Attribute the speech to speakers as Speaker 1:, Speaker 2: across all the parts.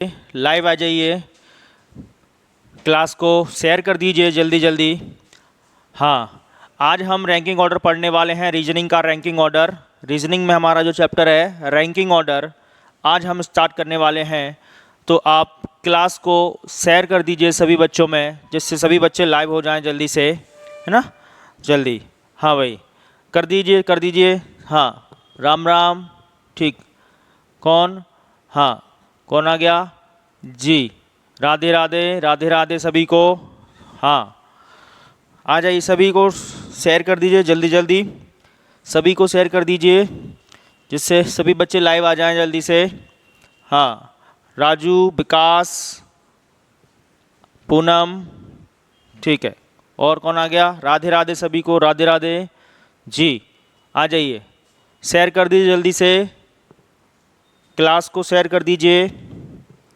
Speaker 1: Live आ जाइए, class को share कर दीजिए जल्दी जल्दी। हाँ, आज हम रैंकिंग ऑर्डर पढ़ने वाले हैं, रीजनिंग का रैंकिंग ऑर्डर। रीजनिंग में हमारा जो चैप्टर है रैंकिंग ऑर्डर, आज हम स्टार्ट करने वाले हैं। तो आप क्लास को शेयर कर दीजिए सभी बच्चों में, जिससे सभी बच्चे लाइव हो जाएं जल्दी से, है ना। जल्दी, हाँ भाई, कर दीजिए कर दीजिए। हाँ, राम राम। ठीक, कौन? हाँ, कौन आ गया जी? राधे राधे, राधे राधे सभी को। हाँ, आ जाइए, सभी को शेयर कर दीजिए जल्दी जल्दी, सभी को शेयर कर दीजिए जिससे सभी बच्चे लाइव आ जाएं जल्दी से। हाँ, राजू, विकास, पूनम, ठीक है। और कौन आ गया? राधे राधे सभी को, राधे राधे जी। आ जाइए, शेयर कर दीजिए जल्दी से, क्लास को शेयर कर दीजिए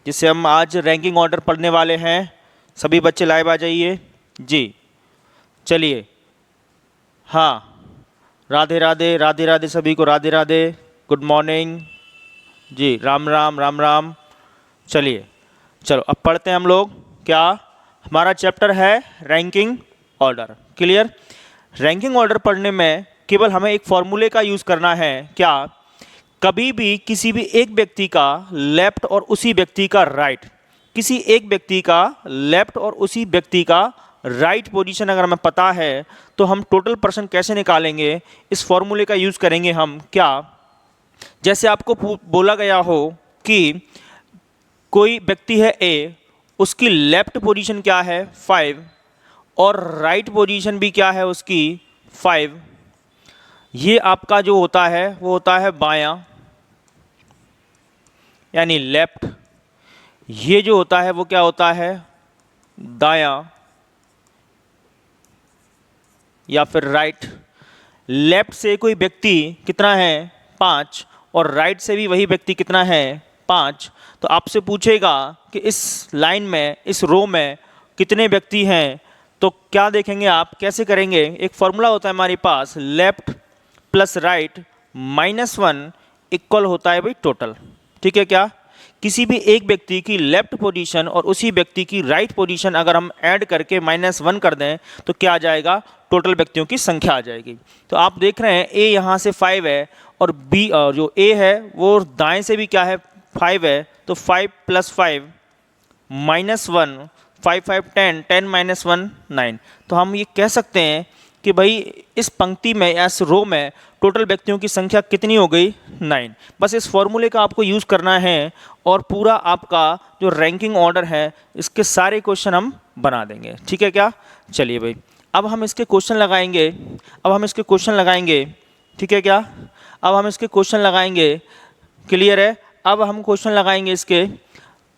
Speaker 1: जिससे हम आज रैंकिंग ऑर्डर पढ़ने वाले हैं। सभी बच्चे लाइव आ जाइए जी। चलिए, हाँ, राधे राधे, राधे राधे सभी को, राधे राधे, गुड मॉर्निंग जी, राम राम राम राम। चलिए, चलो अब पढ़ते हैं हम लोग। क्या हमारा चैप्टर है? Ranking order. Clear? Ranking order पढ़ने में केवल हमें एक फॉर्मूले का यूज़ करना है। क्या? कभी भी किसी भी एक व्यक्ति का लेफ्ट और उसी व्यक्ति का राइट, किसी एक व्यक्ति का लेफ्ट और उसी व्यक्ति का राइट पोजीशन अगर हमें पता है तो हम टोटल पर्सन कैसे निकालेंगे? इस फॉर्मूले का यूज़ करेंगे हम। क्या? जैसे आपको बोला गया हो कि कोई व्यक्ति है ए, उसकी लेफ्ट पोजीशन क्या है? 5, और राइट पोजीशन भी क्या है उसकी? 5। ये आपका जो होता है वो होता है बायां, यानी लेफ्ट। ये जो होता है वो क्या होता है? दायां या फिर राइट। लेफ्ट से कोई व्यक्ति कितना है? 5, और राइट से भी वही व्यक्ति कितना है? 5। तो आपसे पूछेगा कि इस लाइन में, इस रो में कितने व्यक्ति हैं, तो क्या देखेंगे आप, कैसे करेंगे? एक फॉर्मूला होता है हमारे पास, लेफ्ट प्लस राइट -1 इक्वल होता है भाई टोटल। ठीक है क्या? किसी भी एक व्यक्ति की लेफ्ट पोजीशन और उसी व्यक्ति की राइट पोजीशन अगर हम ऐड करके -1 कर दें तो क्या आ जाएगा? टोटल व्यक्तियों की संख्या आ जाएगी। तो आप देख रहे हैं ए यहाँ से 5 है, और बी जो ए है वो दाएं से भी क्या है? 5 है। तो 5 + 5 -1, 5 5 10, 10 - 1 9। तो हम ये कह सकते हैं कि भाई इस पंक्ति में या इस रो में टोटल व्यक्तियों की संख्या कितनी हो गई? 9। बस इस फॉर्मूले का आपको यूज़ करना है और पूरा आपका जो रैंकिंग ऑर्डर है इसके सारे क्वेश्चन हम बना देंगे। ठीक है क्या? चलिए भाई, अब हम इसके क्वेश्चन लगाएंगे। ठीक है क्या? अब हम इसके क्वेश्चन लगाएंगे। क्लियर है? अब हम क्वेश्चन लगाएंगे इसके।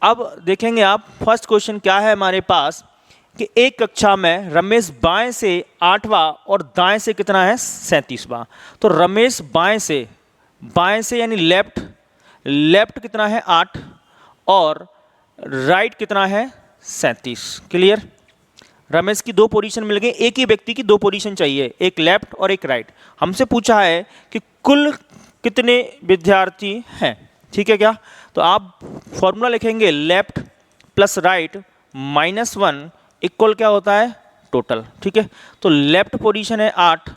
Speaker 1: अब देखेंगे आप, फर्स्ट क्वेश्चन क्या है हमारे पास कि एक कक्षा में रमेश बाएं से 8वां और दाएं से कितना है? 37वां। तो रमेश बाएं से यानी लेफ्ट कितना है? 8, और राइट कितना है? 37। क्लियर? रमेश की 2 पोजीशन मिल गई, एक ही व्यक्ति की 2 पोजीशन चाहिए, एक लेफ्ट और एक राइट। हमसे पूछा है कि कुल कितने विद्यार्थी हैं। ठीक है क्या? तो आप फॉर्मूला लिखेंगे, लेफ्ट प्लस राइट -1 इक्वल क्या होता है? टोटल। ठीक है? तो लेफ्ट पोजीशन है 8,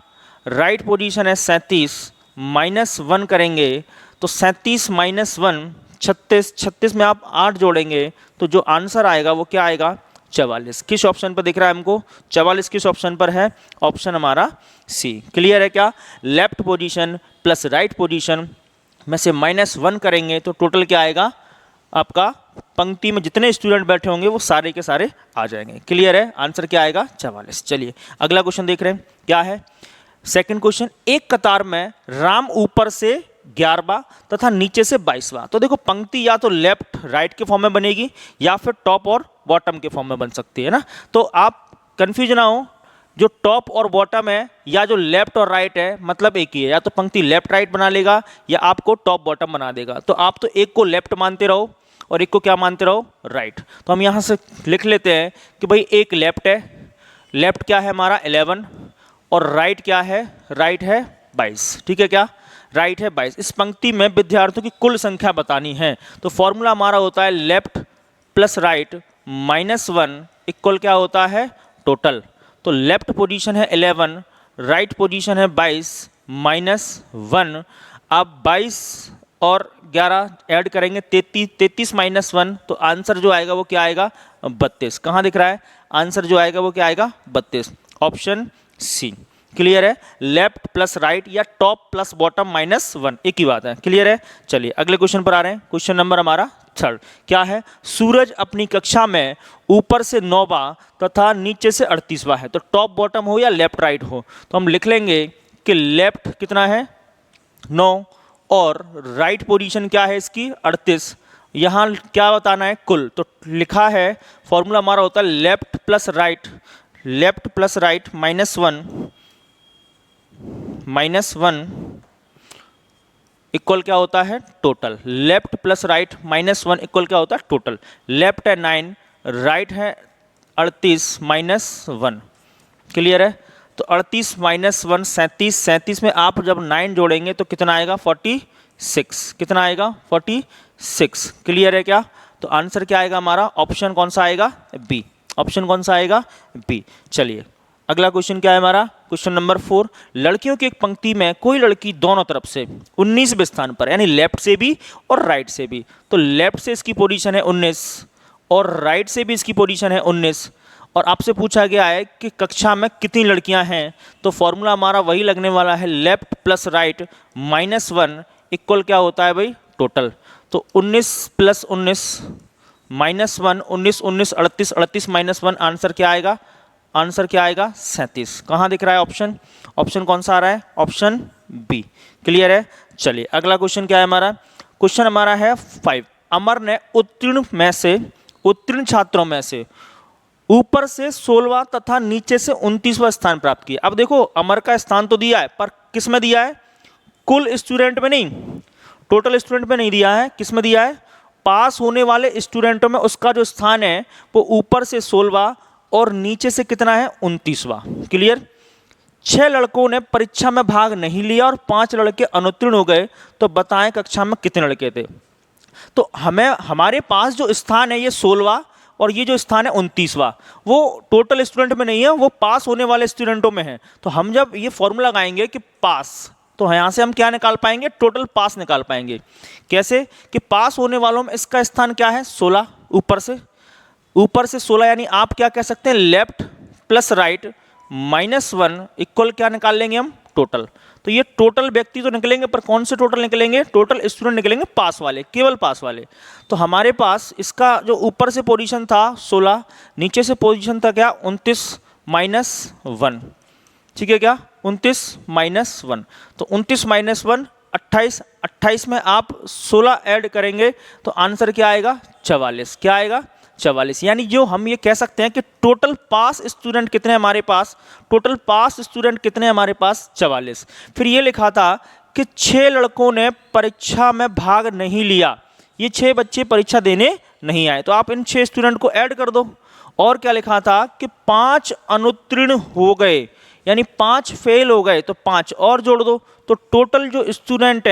Speaker 1: राइट पोजीशन है 37, -1 करेंगे तो 37 - 1 36, 36 में आप 8 जोड़ेंगे तो जो आंसर आएगा वो क्या आएगा? 44। किस ऑप्शन पर दिख रहा है हमको? 44 किस ऑप्शन पर है? ऑप्शन हमारा सी। क्लियर है क्या? Left position plus right position में से -1 करेंगे तो टोटल क्या आएगा? आपका पंक्ति में जितने स्टूडेंट बैठे होंगे वो सारे के सारे आ जाएंगे। क्लियर है? आंसर क्या आएगा? 44। चलिए अगला क्वेश्चन देख रहे हैं, क्या है? सेकंड क्वेश्चन, एक कतार में राम ऊपर से 11वां तथा नीचे से 22वां। तो देखो, पंक्ति या तो लेफ्ट राइट के फॉर्म में बनेगी या फिर टॉप और बॉटम के फॉर्म में बन सकती है ना। तो आप कंफ्यूज ना हो, जो टॉप और बॉटम है या जो लेफ्ट और राइट है मतलब एक ही है, या तो पंक्ति लेफ्ट राइट बना लेगा या आपको टॉप बॉटम बना देगा। तो आप तो एक को लेफ्ट मानते रहो और एक को क्या मानते रहो? राइट। तो हम यहाँ से लिख लेते हैं कि भाई एक लेफ्ट है, लेफ्ट क्या है हमारा? 11, और राइट क्या है? राइट है 22। ठीक है क्या? राइट है 22। इस पंक्ति में विद्यार्थियों की कुल संख्या बतानी है। तो फॉर्मूला हमारा होता है लेफ्ट प्लस राइट -1 इक्वल क्या होता है टोटल। तो लेफ्ट पोजीशन है 11, राइट पोजीशन है 22 -1। आप 22 और 11 ऐड करेंगे 33, 33 -1 तो आंसर जो आएगा वो क्या आएगा 32। कहाँ दिख रहा है आंसर जो आएगा वो क्या आएगा 32, ऑप्शन सी। क्लियर है, लेफ्ट प्लस राइट या टॉप प्लस बॉटम -1 एक ही बात है। क्लियर है, चलिए अगले क्वेश्चन पर आ रहे हैं। क्वेश्चन नंबर हमारा 3 क्या है, सूरज अपनी कक्षा में ऊपर से 9वां तथा नीचे से 38वां है। तो टॉप बॉटम हो या लेफ्ट राइट हो, तो हम लिख लेंगे कि लेफ्ट कितना है 9 और राइट पोजीशन क्या है इसकी 38। यहाँ क्या बताना है कुल, तो लिखा है फॉर्मूला हमारा होता है लेफ्ट प्लस राइट -1 इक्वल क्या होता है total. Left plus right -1 equal क्या होता है टोटल। लेफ्ट है 9, राइट है 38 -1। क्लियर है, तो 38 -1 37, 37 में आप जब 9 जोड़ेंगे तो कितना आएगा 46। कितना आएगा 46। क्लियर है क्या, तो आंसर क्या आएगा हमारा, ऑप्शन कौन सा आएगा बी। ऑप्शन कौन सा आएगा बी। चलिए अगला क्वेश्चन क्या है हमारा, क्वेश्चन नंबर 4। लड़कियों की एक पंक्ति में कोई लड़की दोनों तरफ से 19वें स्थान पर, यानी लेफ्ट से भी और राइट से भी। तो लेफ्ट से इसकी पोजीशन है 19 और राइट से भी इसकी पोजीशन है 19 और आपसे पूछा गया है कि कक्षा में कितनी लड़कियां हैं। तो फॉर्मूला हमारा वही लगने वाला है लेफ्ट प्लस राइट -1 इक्वल क्या होता है भाई टोटल। तो 19 + 19 -1 19 19 38 38 -1 आंसर क्या आएगा, आंसर क्या आएगा 37। कहाँ दिख रहा है ऑप्शन, ऑप्शन कौन सा आ रहा है, ऑप्शन बी। क्लियर है, चलिए अगला क्वेश्चन क्या है हमारा, क्वेश्चन हमारा है 5। अमर ने उत्तीर्ण छात्रों में से ऊपर से 16वां तथा नीचे से 29वां स्थान प्राप्त किया। अब देखो अमर का स्थान तो दिया है पर किस में दिया है, कुल स्टूडेंट में नहीं, टोटल स्टूडेंट में नहीं दिया है, किस में दिया है, पास होने वाले स्टूडेंटों में उसका जो स्थान है वो ऊपर से 16वां और नीचे से कितना है 29वां। क्लियर, 6 लड़कों ने परीक्षा में भाग नहीं लिया और 5 लड़के अनुत्तीर्ण हो गए, तो बताएं कक्षा में कितने लड़के थे। तो हमारे पास जो स्थान है ये 16वां और ये जो स्थान है 29वां, वो टोटल स्टूडेंट में नहीं है, वो पास होने वाले स्टूडेंटों में है। तो हम जब ये फॉर्मूला लगाएंगे कि पास, तो यहाँ से हम क्या निकाल पाएंगे, टोटल पास निकाल पाएंगे। कैसे कि पास होने वालों में इसका स्थान क्या है 16, ऊपर से 16, यानी आप क्या कह सकते हैं लेफ्ट प्लस राइट -1 इक्वल क्या निकाल लेंगे हम टोटल। तो ये टोटल व्यक्ति तो निकलेंगे पर कौन से टोटल निकलेंगे, टोटल स्टूडेंट निकलेंगे पास वाले, केवल पास वाले। तो हमारे पास इसका जो ऊपर से पोजीशन था 16, नीचे से पोजीशन था क्या 29 -1। ठीक है क्या 29 -1, तो 29 -1 28, 28 में आप 16 ऐड करेंगे तो आंसर क्या आएगा 44। क्या आएगा 44। यानी जो हम ये कह सकते हैं कि टोटल पास स्टूडेंट कितने हमारे पास, टोटल पास स्टूडेंट कितने हमारे पास 44। फिर ये लिखा था कि 6 लड़कों ने परीक्षा में भाग नहीं लिया, ये 6 बच्चे परीक्षा देने नहीं आए, तो आप इन 6 स्टूडेंट को ऐड कर दो। और क्या लिखा था कि 5 अनुत्तीर्ण हो गए, यानी 5 फेल हो गए, तो 5 और जोड़ दो। तो टोटल जो स्टूडेंट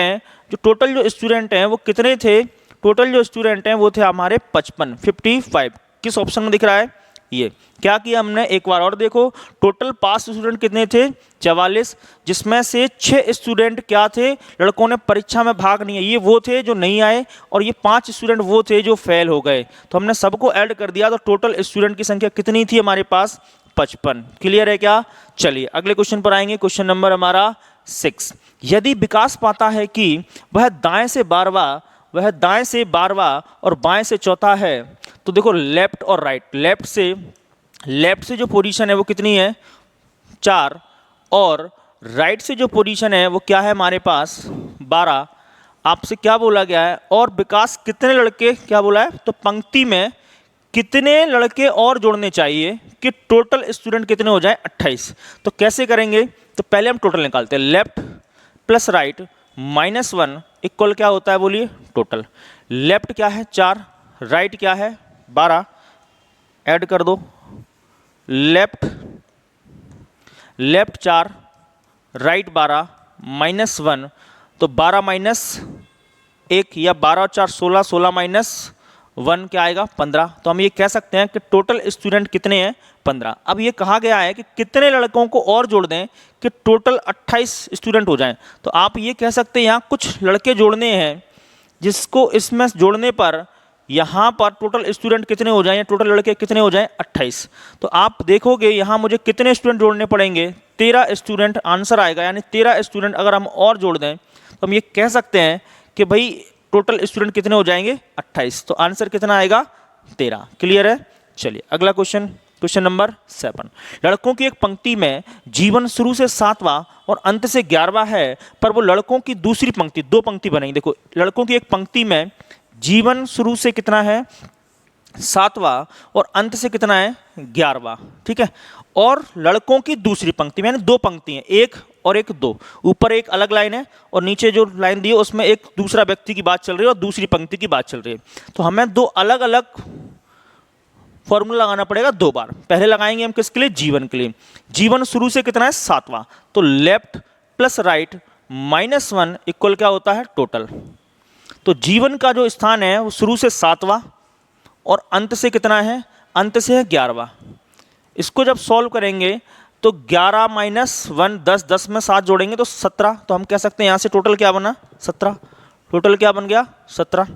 Speaker 1: हैं वो कितने थे, टोटल जो स्टूडेंट हैं वो थे हमारे 55। किस ऑप्शन में दिख रहा है, ये क्या किया हमने एक बार और देखो, टोटल पास स्टूडेंट कितने थे 44, जिसमें से 6 स्टूडेंट क्या थे, लड़कों ने परीक्षा में भाग नहीं, ये वो थे जो नहीं आए और ये 5 स्टूडेंट वो थे जो फेल हो गए। तो हमने सबको ऐड कर दिया, तो टोटल स्टूडेंट की संख्या कितनी थी हमारे पास 55। क्लियर है क्या, चलिए अगले क्वेश्चन पर आएंगे। क्वेश्चन नंबर हमारा 6। यदि विकास पाता है कि वह दाएं से 12वां और बाएं से चौथा है, तो देखो लेफ्ट और राइट, लेफ्ट से जो पोजीशन है वो कितनी है 4 और राइट से जो पोजीशन है वो क्या है हमारे पास 12। आपसे क्या बोला गया है, और विकास कितने लड़के, क्या बोला है, तो पंक्ति में कितने लड़के और जोड़ने चाहिए कि टोटल स्टूडेंट कितने हो जाए 28। तो कैसे करेंगे, तो पहले हम टोटल निकालते हैं, लेफ्ट प्लस राइट -1 इक्वल क्या होता है बोलिए टोटल। लेफ्ट क्या है 4, राइट क्या है 12, ऐड कर दो, लेफ्ट 4 राइट 12 -1, तो 12 माइनस 1 या 12 और 4 16, 16 माइनस 1 क्या आएगा 15। तो हम ये कह सकते हैं कि टोटल स्टूडेंट कितने हैं 15। अब ये कहा गया है कि कितने लड़कों को और जोड़ दें कि टोटल 28 स्टूडेंट हो जाएं। तो आप ये कह सकते हैं यहाँ कुछ लड़के जोड़ने हैं जिसको इसमें जोड़ने पर यहाँ पर टोटल स्टूडेंट कितने हो जाएं या टोटल लड़के कितने हो जाएं 28। तो आप देखोगे यहाँ मुझे कितने स्टूडेंट जोड़ने पड़ेंगे 13 स्टूडेंट आंसर आएगा, यानी 13 स्टूडेंट अगर हम और जोड़ दें तो हम ये कह सकते हैं कि भाई टोटल स्टूडेंट कितने हो जाएंगे 28। तो आंसर कितना आएगा 13। क्लियर है। चलिए अगला क्वेश्चन, क्वेश्चन नंबर 7। लड़कों की एक पंक्ति में जीवन शुरू से 7वां और अंत से 11वां है, पर वो लड़कों की दूसरी पंक्ति, 2 पंक्ति बनेगी। देखो लड़कों की एक पंक्ति में जीवन शुरू से कितना है 7वां और अंत से कितना है 11वां, ठीक है। और लड़कों की दूसरी पंक्ति में 2 पंक्ति हैं, 1 और 1 2, ऊपर एक अलग लाइन है और नीचे जो लाइन दी है उसमें एक दूसरा व्यक्ति की बात चल रही है और दूसरी पंक्ति की बात चल रही है। तो हमें 2 अलग अलग फॉर्मूला लगाना पड़ेगा 2 बार। पहले लगाएंगे हम किसके लिए, जीवन के लिए। जीवन शुरू से कितना है 7वां, तो लेफ्ट प्लस राइट -1 इक्वल क्या होता है टोटल। तो जीवन का जो स्थान है वो शुरू से 7वां और अंत से कितना है, अंत से है 11वां। इसको जब सॉल्व करेंगे तो 11 - 1 10, 10 में 7 जोड़ेंगे तो 17। तो हम कह सकते हैं यहाँ से टोटल क्या बना 17, टोटल क्या बन गया 17।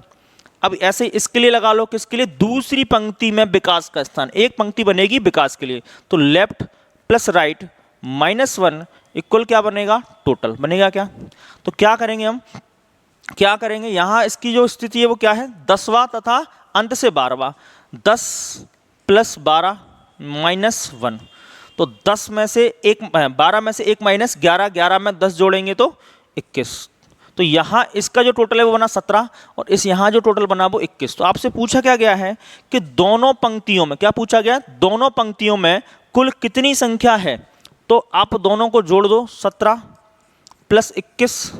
Speaker 1: अब ऐसे इसके लिए लगा लो, किसके लिए, दूसरी पंक्ति में विकास का स्थान, एक पंक्ति बनेगी विकास के लिए। तो लेफ्ट प्लस राइट -1 इक्वल क्या बनेगा टोटल बनेगा क्या। तो क्या करेंगे हम, क्या करेंगे यहाँ इसकी जो स्थिति है वो क्या है 10वां तथा अंत से 12वां। 10 + 12 - 1, तो 10 में से 1 12 में से 1 - 11, 11 में 10 जोड़ेंगे तो 21। तो यहाँ इसका जो टोटल है वो बना 17 और इस यहाँ जो टोटल बना वो 21। तो आपसे पूछा क्या गया है कि दोनों पंक्तियों में, क्या पूछा गया, दोनों पंक्तियों में कुल कितनी संख्या है। तो आप दोनों को जोड़ दो, 17 + 21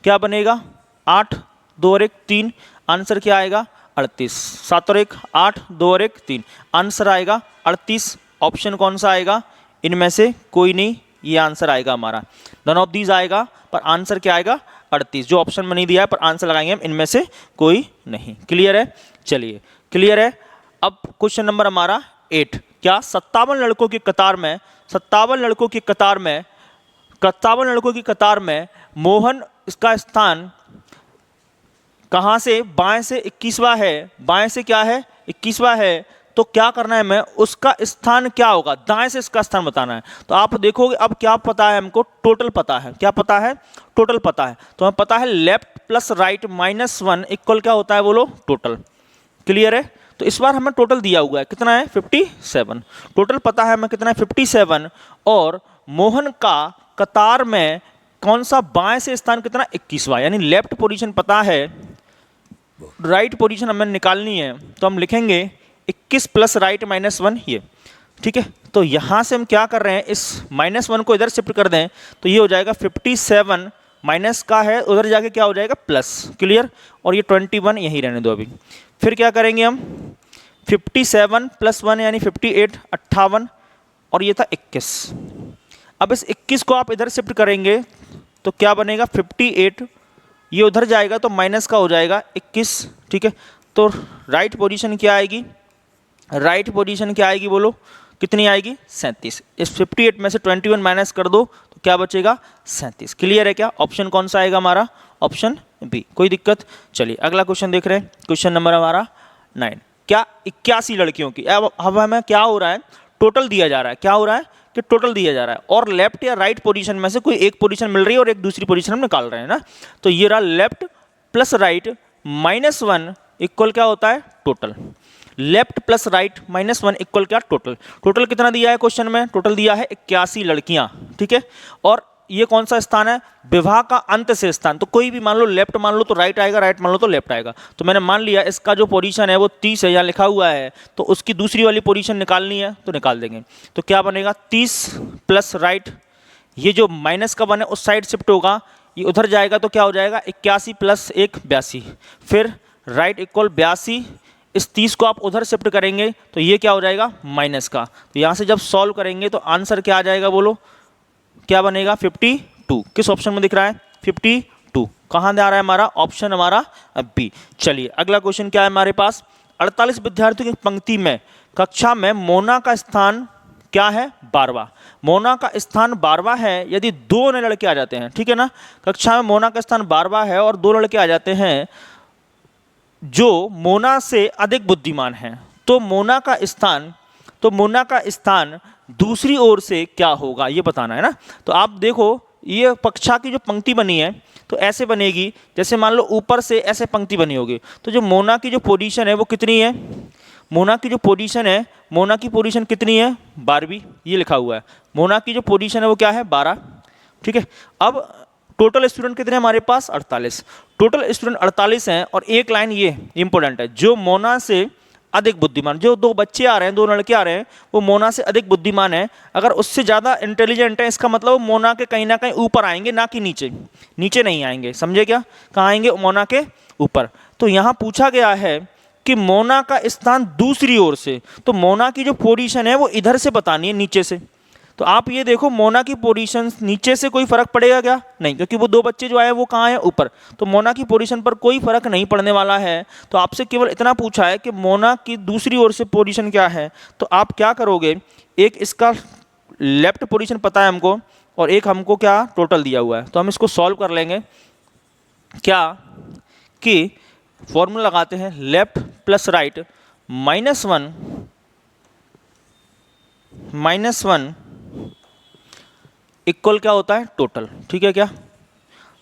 Speaker 1: क्या बनेगा 8, 2 और 1 3, आंसर क्या आएगा 38। 7 और 1 8, 2 और 1 3, आंसर आएगा 38। ऑप्शन कौन सा आएगा, इनमें से कोई नहीं, ये आंसर आएगा हमारा, नन ऑफ दीज आएगा, पर आंसर क्या आएगा 38। जो ऑप्शन में नहीं दिया है पर आंसर लगाएंगे हम, इनमें से कोई नहीं। क्लियर है। चलिए क्लियर है। अब क्वेश्चन नंबर हमारा 8, क्या 57 लड़कों की कतार में 57 लड़कों की कतार में 57 लड़कों की कतार में मोहन इसका स्थान कहाँ से, बाएं से 21वां है, बाएं से क्या है 21वां है। तो क्या करना है, मैं उसका स्थान क्या होगा, दाएं से इसका स्थान बताना है। तो आप देखोगे अब क्या पता है हमको, टोटल पता है, क्या पता है टोटल पता है। तो हमें पता है लेफ्ट प्लस राइट -1 इक्वल क्या होता है बोलो टोटल। क्लियर है। तो इस बार हमें टोटल दिया हुआ है कितना है 57, टोटल पता है हमें कितना है 57। और मोहन का कतार में कौन सा बाएं से स्थान कितना 21वां, यानी लेफ्ट पोजीशन पता है, राइट पोजीशन हमें निकालनी है। तो हम लिखेंगे 21 प्लस राइट -1 ये, ठीक है। तो यहाँ से हम क्या कर रहे हैं, इस -1 को इधर शिफ्ट कर दें तो ये हो जाएगा 57 माइनस का है, उधर जाके क्या हो जाएगा प्लस। क्लियर। और ये 21 यहीं रहने दो अभी। फिर क्या करेंगे हम 57 + 1 यानी 58 58 और ये था 21। अब इस 21 को आप इधर शिफ्ट करेंगे तो क्या बनेगा 58, ये उधर जाएगा तो माइनस का हो जाएगा 21, ठीक है। तो राइट पोजीशन क्या आएगी, राइट पोजीशन क्या आएगी बोलो कितनी आएगी 37। इस 58 में से 21 माइनस कर दो तो क्या बचेगा 37। क्लियर है क्या। ऑप्शन कौन सा आएगा हमारा, ऑप्शन बी। कोई दिक्कत। चलिए अगला क्वेश्चन देख रहे हैं, क्वेश्चन नंबर हमारा 9। क्या 81 लड़कियों की, अब हमें क्या हो रहा है टोटल दिया जा रहा है, क्या हो रहा है कि टोटल दिया जा रहा है और लेफ्ट या राइट पोजीशन में से कोई एक पोजीशन मिल रही है और एक दूसरी पोजीशन हम निकाल रहे हैं ना। तो ये रहा लेफ्ट प्लस राइट -1 इक्वल क्या होता है total. Left plus right -1 equal क्या टोटल। टोटल कितना दिया है क्वेश्चन में, टोटल दिया है 81 लड़कियां, ठीक है। और ये कौन सा स्थान है, विवाह का अंत से स्थान। तो कोई भी मान लो लेफ्ट मान लो तो राइट आएगा, राइट मान लो तो लेफ्ट आएगा। तो मैंने मान लिया इसका जो पोजीशन है वो 30 है, यहाँ लिखा हुआ है, तो उसकी दूसरी वाली पोजीशन निकालनी है तो निकाल देंगे। तो क्या बनेगा 30 प्लस राइट, ये जो माइनस का बने उस साइड शिफ्ट होगा, ये उधर जाएगा तो क्या हो जाएगा 81 + 1 82। फिर राइट इक्वल 82, इस 30 को आप उधर शिफ्ट करेंगे तो ये क्या हो जाएगा माइनस का। तो यहाँ से जब सॉल्व करेंगे तो आंसर क्या आ जाएगा बोलो, क्या बनेगा 52। किस ऑप्शन में दिख रहा है 2। कहाँ जा रहा है हमारा ऑप्शन हमारा बी। चलिए अगला क्वेश्चन क्या है हमारे पास, 48 विद्यार्थियों की पंक्ति में कक्षा में मोना का स्थान क्या है, 12वां। मोना का स्थान 12वां है यदि दो अन्य लड़के आ जाते हैं, ठीक है ना। कक्षा में मोना का स्थान 12वां है और दो लड़के आ जाते हैं जो मोना से अधिक बुद्धिमान हैं, तो मोना का स्थान दूसरी ओर से क्या होगा ये बताना है ना। तो आप देखो ये कक्षा की जो पंक्ति बनी है तो ऐसे बनेगी, जैसे मान लो ऊपर से ऐसे पंक्ति बनी होगी, तो जो मोना की जो पोजीशन है वो कितनी है, मोना की जो पोजीशन है, मोना की पोजीशन कितनी है 12वीं, ये लिखा हुआ है। मोना की जो पोजीशन है वो क्या है 12, ठीक है। अब टोटल स्टूडेंट कितने हैं हमारे पास 48, टोटल स्टूडेंट 48 हैं और एक लाइन ये इंपॉर्टेंट है, जो मोना से अधिक बुद्धिमान, जो दो बच्चे आ रहे हैं, दो लड़के आ रहे हैं, वो मोना से अधिक बुद्धिमान है। अगर उससे ज़्यादा इंटेलिजेंट है इसका मतलब वो मोना के कहीं ना कहीं ऊपर आएंगे, ना कि नीचे, नीचे नहीं आएंगे, समझे क्या, कहाँ आएंगे मोना के ऊपर। तो यहाँ पूछा गया है कि मोना का स्थान दूसरी ओर से, तो मोना की जो पोजीशन है वो इधर से बतानी है, नीचे से। तो आप ये देखो मोना की पोजीशन नीचे से कोई फर्क पड़ेगा क्या, नहीं, क्योंकि वो दो बच्चे जो आए वो कहाँ हैं ऊपर, तो मोना की पोजीशन पर कोई फर्क नहीं पड़ने वाला है। तो आपसे केवल इतना पूछा है कि मोना की दूसरी ओर से पोजीशन क्या है, तो आप क्या करोगे, एक इसका लेफ्ट पोजीशन पता है हमको और एक हमको क्या टोटल दिया हुआ है, तो हम इसको सॉल्व कर लेंगे क्या कि फॉर्मूला लगाते हैं लेफ्ट प्लस राइट -1 इक्वल क्या होता है टोटल, ठीक है क्या।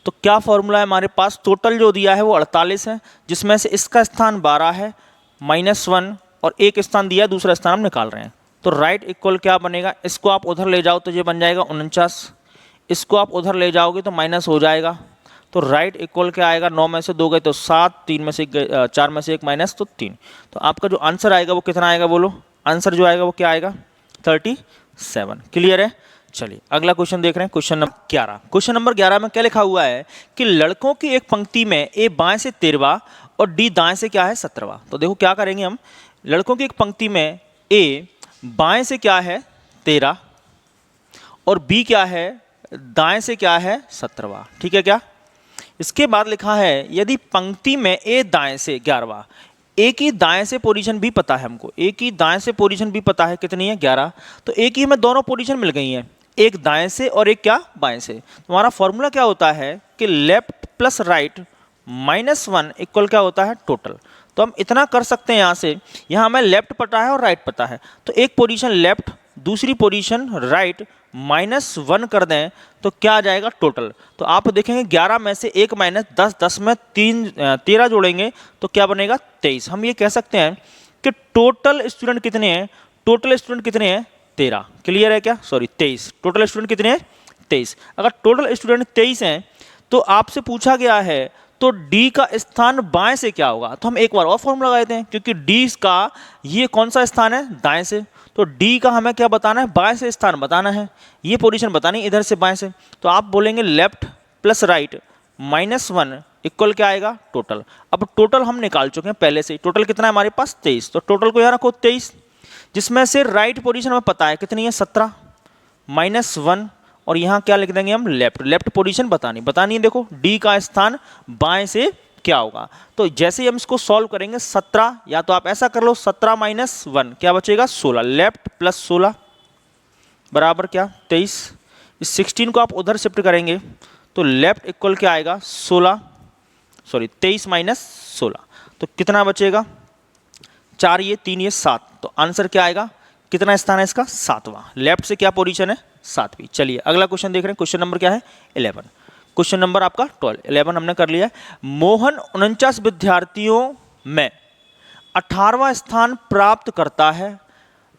Speaker 1: तो क्या फॉर्मूला है हमारे पास, टोटल जो दिया है वो 48 है, जिसमें से इसका स्थान 12 है -1 और एक स्थान दिया है, दूसरा स्थान हम निकाल रहे हैं। तो राइट इक्वल क्या बनेगा, इसको आप उधर ले जाओ तो ये बन जाएगा 49, इसको आप उधर ले जाओगे तो माइनस हो जाएगा। तो राइट इक्वल क्या आएगा, 9 में से 2 गए तो 7, 3 में से 4 में से 1 माइनस तो 3। तो आपका जो आंसर आएगा वो कितना आएगा बोलो, आंसर जो आएगा वो क्या आएगा 37। क्लियर है। चलिए अगला क्वेश्चन देख रहे हैं, क्वेश्चन नंबर 11। क्वेश्चन नंबर 11 में क्या लिखा हुआ है कि लड़कों की एक पंक्ति में ए बाएं से 13वां और डी दाएं से क्या है 17वां। तो देखो क्या करेंगे हम, लड़कों की एक पंक्ति में ए बाएं से क्या है 13 और बी क्या है दाएं से क्या है 17वां, ठीक है क्या। इसके बाद लिखा है यदि पंक्ति में ए दाएं से 11वां, ए की दाएं से पोजीशन भी पता है हमको, ए की दाएं से पोजीशन भी पता है कितनी है 11, तो ए की हमें दोनों पोजीशन मिल गई हैं, एक दाएं से और एक क्या बाएं से। तो हमारा फॉर्मूला क्या होता है कि लेफ्ट प्लस राइट -1 इक्वल क्या होता है टोटल। तो हम इतना कर सकते हैं यहाँ से, यहाँ हमें लेफ्ट पता है और राइट पता है, तो एक पोजीशन लेफ्ट दूसरी पोजीशन राइट -1 कर दें तो क्या आ जाएगा टोटल। तो आप देखेंगे 11 में से 1 माइनस 10, 10 में 13 जोड़ेंगे तो क्या बनेगा 23। हम ये कह सकते हैं कि टोटल स्टूडेंट कितने हैं, टोटल स्टूडेंट कितने हैं 13। क्लियर है क्या, सॉरी 23, टोटल स्टूडेंट कितने हैं 23। अगर टोटल स्टूडेंट 23 हैं तो आपसे पूछा गया है तो डी का स्थान बाएं से क्या होगा। तो हम एक बार और फॉर्मूला लगा देते हैं, क्योंकि डी का ये कौन सा स्थान है दाएं से, तो डी का हमें क्या बताना है बाएं से स्थान बताना है, ये पोजीशन बतानी इधर से बाएं से। तो आप बोलेंगे लेफ्ट प्लस राइट -1 इक्वल क्या आएगा टोटल। अब टोटल हम निकाल चुके हैं पहले से, टोटल कितना है हमारे पास 23, तो टोटल को यहाँ रखो 23, जिसमें से राइट पोजीशन हमें पता है कितनी है 17 -1 और यहाँ क्या लिख देंगे हम लेफ्ट, लेफ्ट पोजीशन बतानी है। देखो डी का स्थान बाएं से क्या होगा, तो जैसे ही हम इसको सॉल्व करेंगे 17, या तो आप ऐसा कर लो 17 -1 क्या बचेगा 16, लेफ्ट प्लस 16 बराबर क्या 23। इस 16 को आप उधर शिफ्ट करेंगे तो लेफ्ट इक्वल क्या आएगा 16, सॉरी 23 -16, तो कितना बचेगा 4 ये 3 ये 7, तो आंसर क्या आएगा, कितना स्थान है इसका 7वां, लेफ्ट से क्या पोजीशन है 7वीं। चलिए अगला क्वेश्चन देख रहे हैं, क्वेश्चन नंबर क्या है 11, क्वेश्चन नंबर आपका 12, 11 हमने कर लिया है। मोहन 49 विद्यार्थियों में 18वां स्थान प्राप्त करता है,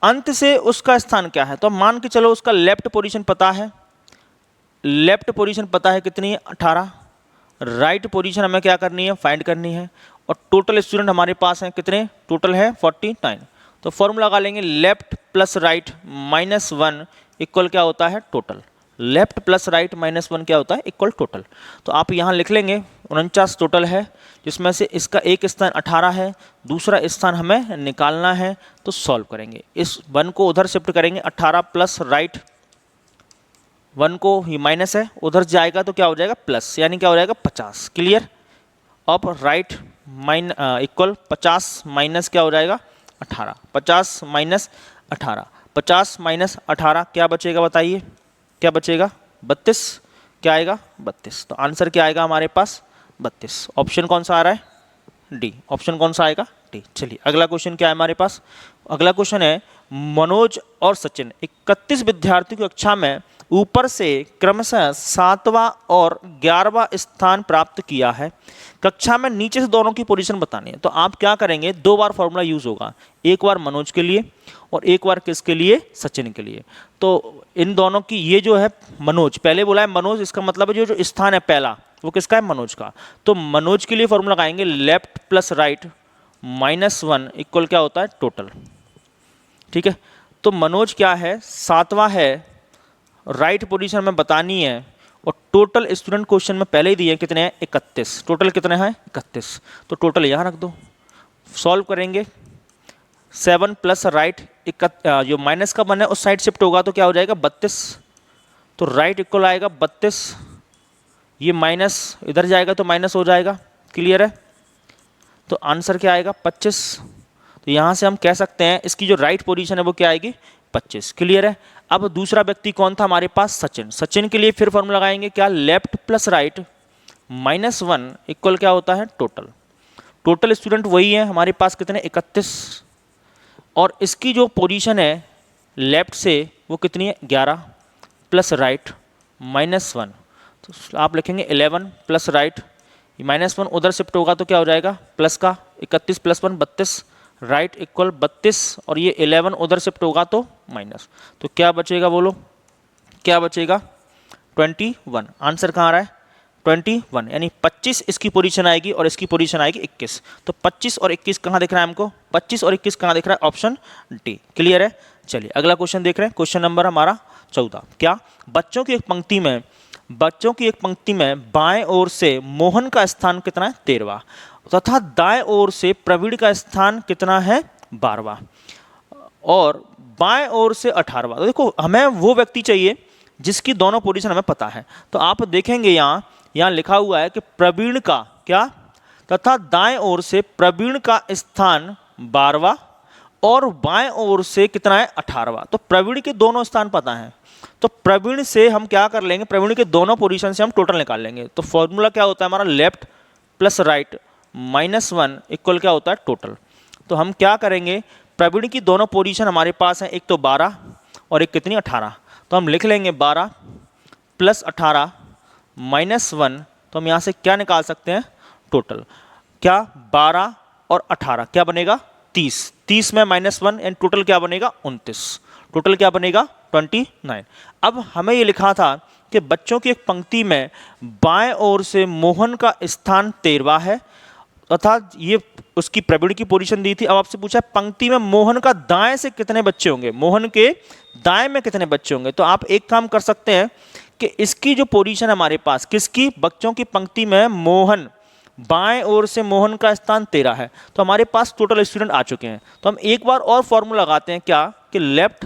Speaker 1: अंत से उसका स्थान क्या है। तो मान के चलो उसका लेफ्ट पोजीशन पता है, लेफ्ट पोजीशन पता है कितनी है 18, राइट पोजीशन हमें क्या करनी है फाइंड करनी है, और टोटल स्टूडेंट हमारे पास हैं कितने, टोटल है 49। तो फॉर्मूला लगा लेंगे लेफ्ट प्लस राइट -1 इक्वल क्या होता है टोटल, लेफ्ट प्लस राइट -1 क्या होता है इक्वल टोटल। तो आप यहाँ लिख लेंगे 49 टोटल है, जिसमें से इसका एक स्थान 18 है, दूसरा स्थान हमें निकालना है, तो सॉल्व करेंगे, इस 1 को उधर शिफ्ट करेंगे 18 प्लस राइट 1 को ये माइनस है, उधर जाएगा तो क्या हो जाएगा प्लस, यानी क्या हो जाएगा 50। क्लियर। अब राइट इक्वल 50 माइनस क्या हो जाएगा 18, 50 माइनस 18, 50 माइनस 18 क्या बचेगा बताइए, क्या बचेगा 32, क्या आएगा 32। तो आंसर क्या आएगा हमारे पास 32। ऑप्शन कौन सा आ रहा है डी, ऑप्शन कौन सा आएगा डी। चलिए अगला क्वेश्चन क्या है हमारे पास, अगला क्वेश्चन है मनोज और सचिन 31 विद्यार्थियों की कक्षा में ऊपर से क्रमशः 7वां और 11वां स्थान प्राप्त किया है। कक्षा में नीचे से दोनों की पोजीशन बतानी है। तो आप क्या करेंगे, 2 बार फॉर्मूला यूज होगा, एक बार मनोज के लिए और एक बार किसके लिए सचिन के लिए। तो इन दोनों की ये जो है मनोज, पहले बोला है मनोज, इसका मतलब है जो स्थान है पहला वो किसका है मनोज का। तो मनोज के लिए फॉर्मूला लगाएंगे लेफ्ट प्लस राइट -1 इक्वल क्या होता है टोटल। ठीक है, तो मनोज क्या है 7वां है, राइट पोजीशन में बतानी है और टोटल स्टूडेंट क्वेश्चन में पहले ही दिए कितने हैं 31, टोटल कितने हैं 31। तो टोटल यहाँ रख दो, सॉल्व करेंगे 7 प्लस राइट जो माइनस का बना है उस साइड शिफ्ट होगा तो क्या हो जाएगा 32। तो राइट इक्वल आएगा 32, ये माइनस इधर जाएगा तो माइनस हो जाएगा। क्लियर है, तो आंसर क्या आएगा 25। तो यहाँ से हम कह सकते हैं इसकी जो राइट पोजीशन है वो क्या आएगी 25। क्लियर है। अब दूसरा व्यक्ति कौन था हमारे पास सचिन, सचिन के लिए फिर फॉर्मूला लगाएंगे क्या लेफ्ट प्लस राइट -1 इक्वल क्या होता है टोटल। टोटल स्टूडेंट वही है हमारे पास कितने 31 और इसकी जो पोजीशन है लेफ्ट से वो कितनी है 11 प्लस राइट -1। तो आप लिखेंगे 11 प्लस राइट, -1 उधर शिफ्ट होगा तो क्या हो जाएगा प्लस का 31 प्लस 1 32, राइट इक्वल 32 और ये 11 उधर शिफ्ट होगा तो माइनस। तो क्या बचेगा बोलो, क्या बचेगा 21। आंसर कहाँ आ रहा है 21, यानी 25 इसकी पोजीशन आएगी और इसकी पोजीशन आएगी 21। तो 25 और 21 कहाँ दिख रहा है हमको, 25 और 21 कहाँ दिख रहा है ऑप्शन डी। क्लियर है। चलिए अगला क्वेश्चन देख रहे हैं, क्वेश्चन नंबर हमारा 14। क्या बच्चों की एक पंक्ति में बाएं ओर से मोहन का स्थान कितना है 13वां तथा दाएं ओर से प्रवीण का स्थान कितना है 12वां और बाएं ओर से 18वां। तो देखो हमें वो व्यक्ति चाहिए जिसकी दोनों पोजीशन हमें पता है। तो आप देखेंगे यहाँ लिखा हुआ है कि प्रवीण का क्या तथा दाएं ओर से प्रवीण का स्थान 12वां और बाएं ओर से कितना है 18वां। तो प्रवीण के दोनों स्थान पता है, तो प्रवीण से हम क्या कर लेंगे, प्रवीण के दोनों पोजीशन से हम टोटल निकाल लेंगे। तो फॉर्मूला क्या होता है हमारा लेफ्ट प्लस राइट -1 इक्वल क्या होता है टोटल। तो हम क्या करेंगे, प्रवीण की दोनों पोजीशन हमारे पास हैं, एक तो 12 और एक कितनी 18। तो हम लिख लेंगे 12 प्लस 18 -1। तो हम यहाँ से क्या निकाल सकते हैं टोटल, क्या 12 और 18 क्या बनेगा 30, 30 में -1 एंड टोटल क्या बनेगा 29, टोटल क्या बनेगा 29। अब हमें ये लिखा था कि बच्चों की एक पंक्ति में बाएं ओर से मोहन का स्थान 13वां है तथा ये उसकी प्रवीण की पोजीशन दी थी। अब आपसे पूछा पंक्ति में मोहन का दाएं से कितने बच्चे होंगे, मोहन के दाएं में कितने बच्चे होंगे। तो आप एक काम कर सकते हैं कि इसकी जो पोजीशन हमारे पास किसकी, बच्चों की पंक्ति में मोहन बाएं ओर से मोहन का स्थान 13 है, तो हमारे पास टोटल स्टूडेंट आ चुके हैं। तो हम एक बार और फॉर्मूला लगाते हैं क्या कि लेफ्ट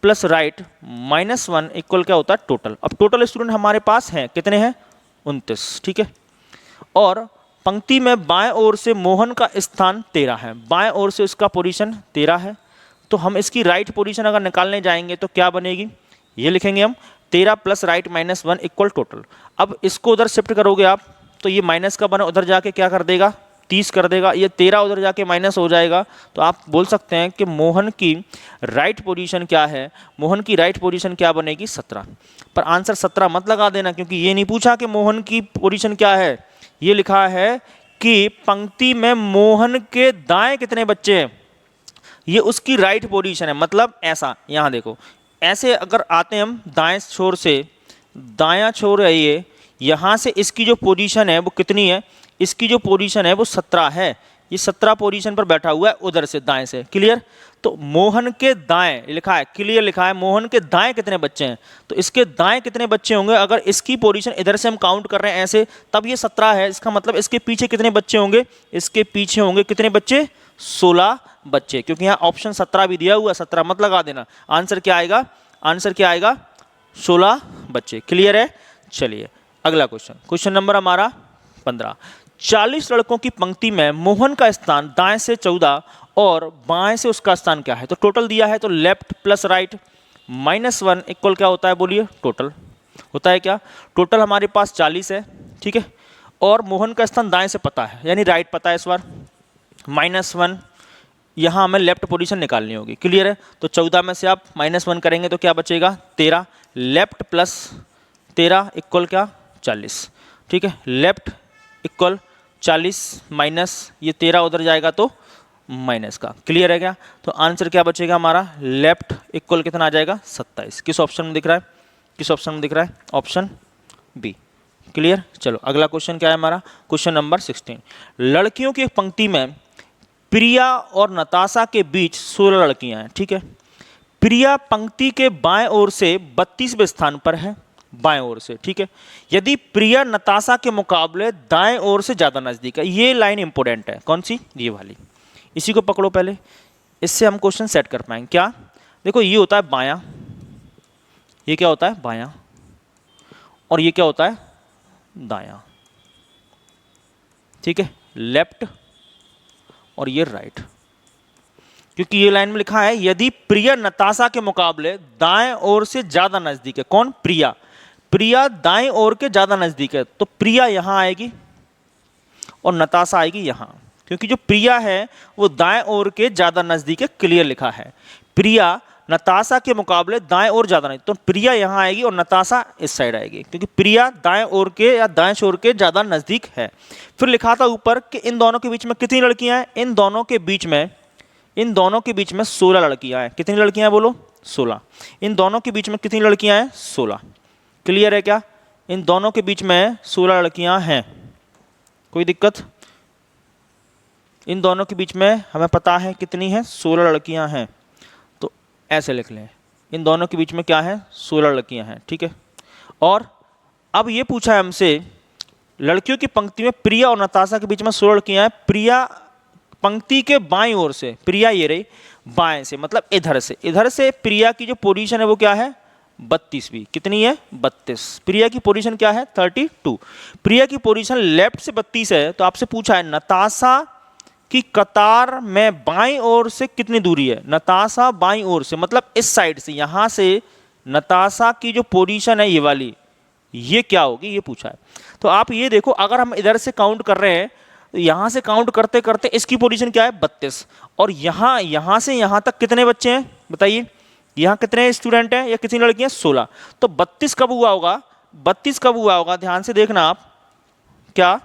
Speaker 1: प्लस राइट -1 इक्वल क्या होता है टोटल। अब टोटल स्टूडेंट हमारे पास हैं कितने हैं 29। ठीक है, और पंक्ति में बाएं ओर से मोहन का स्थान 13 है, बाएं ओर से उसका पोजीशन 13 है। तो हम इसकी राइट पोजीशन अगर निकालने जाएंगे तो क्या बनेगी, ये लिखेंगे हम 13 प्लस राइट -1 इक्वल टोटल। अब इसको उधर शिफ्ट करोगे आप तो ये माइनस का बना उधर जाके क्या कर देगा 30 कर देगा, ये 13 उधर जाके माइनस हो जाएगा। तो आप बोल सकते हैं कि मोहन की राइट पोजीशन क्या है, मोहन की राइट पोजीशन क्या बनेगी 17। पर आंसर 17 मत लगा देना, क्योंकि ये नहीं पूछा कि मोहन की पोजीशन क्या है, ये लिखा है कि पंक्ति में मोहन के दाएं कितने बच्चे हैं, ये उसकी राइट पोजीशन है। मतलब ऐसा, यहाँ देखो ऐसे अगर आते हैं हम दाएं छोर से, दायां छोर है ये, यहाँ से इसकी जो पोजीशन है वो कितनी है, इसकी जो पोजीशन है वो 17 है, ये 17 पोजीशन पर बैठा हुआ है उधर से दाएं से। क्लियर। तो मोहन के दाएं लिखा है, क्लियर लिखा है, मोहन के दाएं कितने बच्चे हैं, तो इसके दाएं कितने बच्चे होंगे, अगर इसकी पोजीशन इधर से हम काउंट कर रहे हैं ऐसे, तब ये 17 है। इसका मतलब इसके पीछे कितने बच्चे होंगे, इसके पीछे होंगे कितने बच्चे 16 बच्चे, क्योंकि यहाँ ऑप्शन 17 भी दिया हुआ है, 17 मत लगा देना। आंसर क्या आएगा, आंसर क्या आएगा 16 बच्चे। क्लियर है? चलिए अगला क्वेश्चन, क्वेश्चन नंबर हमारा 15। 40 लड़कों की पंक्ति में मोहन का स्थान दाएं से 14 और बाएं से उसका स्थान क्या है? तो टोटल दिया है, तो लेफ्ट प्लस राइट -1 इक्वल क्या होता है? बोलिए, टोटल होता है क्या? टोटल हमारे पास 40 है, ठीक है, और मोहन का स्थान दाएं से पता है, यानी राइट पता है इस बार। -1 यहाँ हमें लेफ्ट पोजीशन निकालनी होगी। क्लियर है? तो 14 में से आप -1 करेंगे तो क्या बचेगा? 13। लेफ्ट प्लस 13 इक्वल क्या? 40। ठीक है, लेफ्ट इक्वल 40 माइनस ये 13 उधर जाएगा तो माइनस का। क्लियर है क्या? तो आंसर क्या बचेगा हमारा? लेफ्ट इक्वल कितना आ जाएगा? 27। किस ऑप्शन में दिख रहा है? किस ऑप्शन में दिख रहा है? Option B. क्लियर? चलो अगला क्वेश्चन क्या है हमारा? Question number 16। लड़कियों की एक पंक्ति में प्रिया और नताशा के बीच 16 लड़कियां हैं। ठीक है, प्रिया पंक्ति के बाएं ओर से 32वें स्थान पर है, बाएं ओर से। ठीक है, यदि प्रिया नताशा के मुकाबले दाएं ओर से ज्यादा नजदीक है, ये लाइन इंपॉर्टेंट है। कौन सी? ये वाली। इसी को पकड़ो पहले, इससे हम क्वेश्चन सेट कर पाएंगे। क्या? देखो, ये होता है बायां, ये क्या होता है? बायां, और ये क्या होता है? दायां। ठीक है, लेफ्ट और ये राइट, क्योंकि ये लाइन में लिखा है यदि प्रिया नताशा के मुकाबले दाएं ओर से ज्यादा नजदीक है। कौन? प्रिया। प्रिया दाएं ओर के ज्यादा नजदीक है, तो प्रिया यहां आएगी और नताशा आएगी यहां, क्योंकि जो प्रिया है वो दाएं ओर के ज्यादा नजदीक है। क्लियर लिखा है, प्रिया नताशा के मुकाबले दाएं ओर ज्यादा नहीं, तो प्रिया यहां आएगी और नताशा इस साइड आएगी, क्योंकि प्रिया दाएं ओर के या दाएं छोर के ज्यादा नजदीक है। फिर लिखा था ऊपर कि इन दोनों के बीच में कितनी लड़कियां हैं? इन दोनों के बीच में 16 लड़कियां हैं। कितनी लड़कियां हैं? बोलो, 16। इन दोनों के बीच में कितनी लड़कियां हैं? 16। क्लियर है क्या? इन दोनों के बीच में 16 लड़कियां हैं। कोई दिक्कत? इन दोनों के बीच में हमें पता है कितनी है? 16 लड़कियां हैं। तो ऐसे लिख लें, इन दोनों के बीच में क्या है? 16 लड़कियां हैं। ठीक है, और अब ये पूछा है हमसे, लड़कियों की पंक्ति में प्रिया और नताशा के बीच में 16 लड़कियां हैं। प्रिया पंक्ति के बाईं ओर से, प्रिया ये रही बाएं से, मतलब इधर से प्रिया की जो पोजीशन है वो क्या है? 32वीं। कितनी है? 32। प्रिया की पोजीशन क्या है? 32। प्रिया की पोजीशन लेफ्ट से 32 है, तो आपसे पूछा है नताशा की कतार में बाईं ओर से कितनी दूरी है? नताशा बाईं ओर से मतलब इस साइड से, यहां से नताशा की जो पोजीशन है ये वाली, ये क्या होगी? ये पूछा है। तो आप ये देखो, अगर हम इधर से काउंट कर रहे हैं तो यहां से काउंट करते करते इसकी पोजीशन क्या है? 32। और यहां से यहां तक कितने बच्चे हैं बताइए? यहां कितने स्टूडेंट हैं या कितनी लड़कियां? 16। तो 32 कब हुआ होगा? 32 कब हुआ होगा? ध्यान से देखना आप, क्या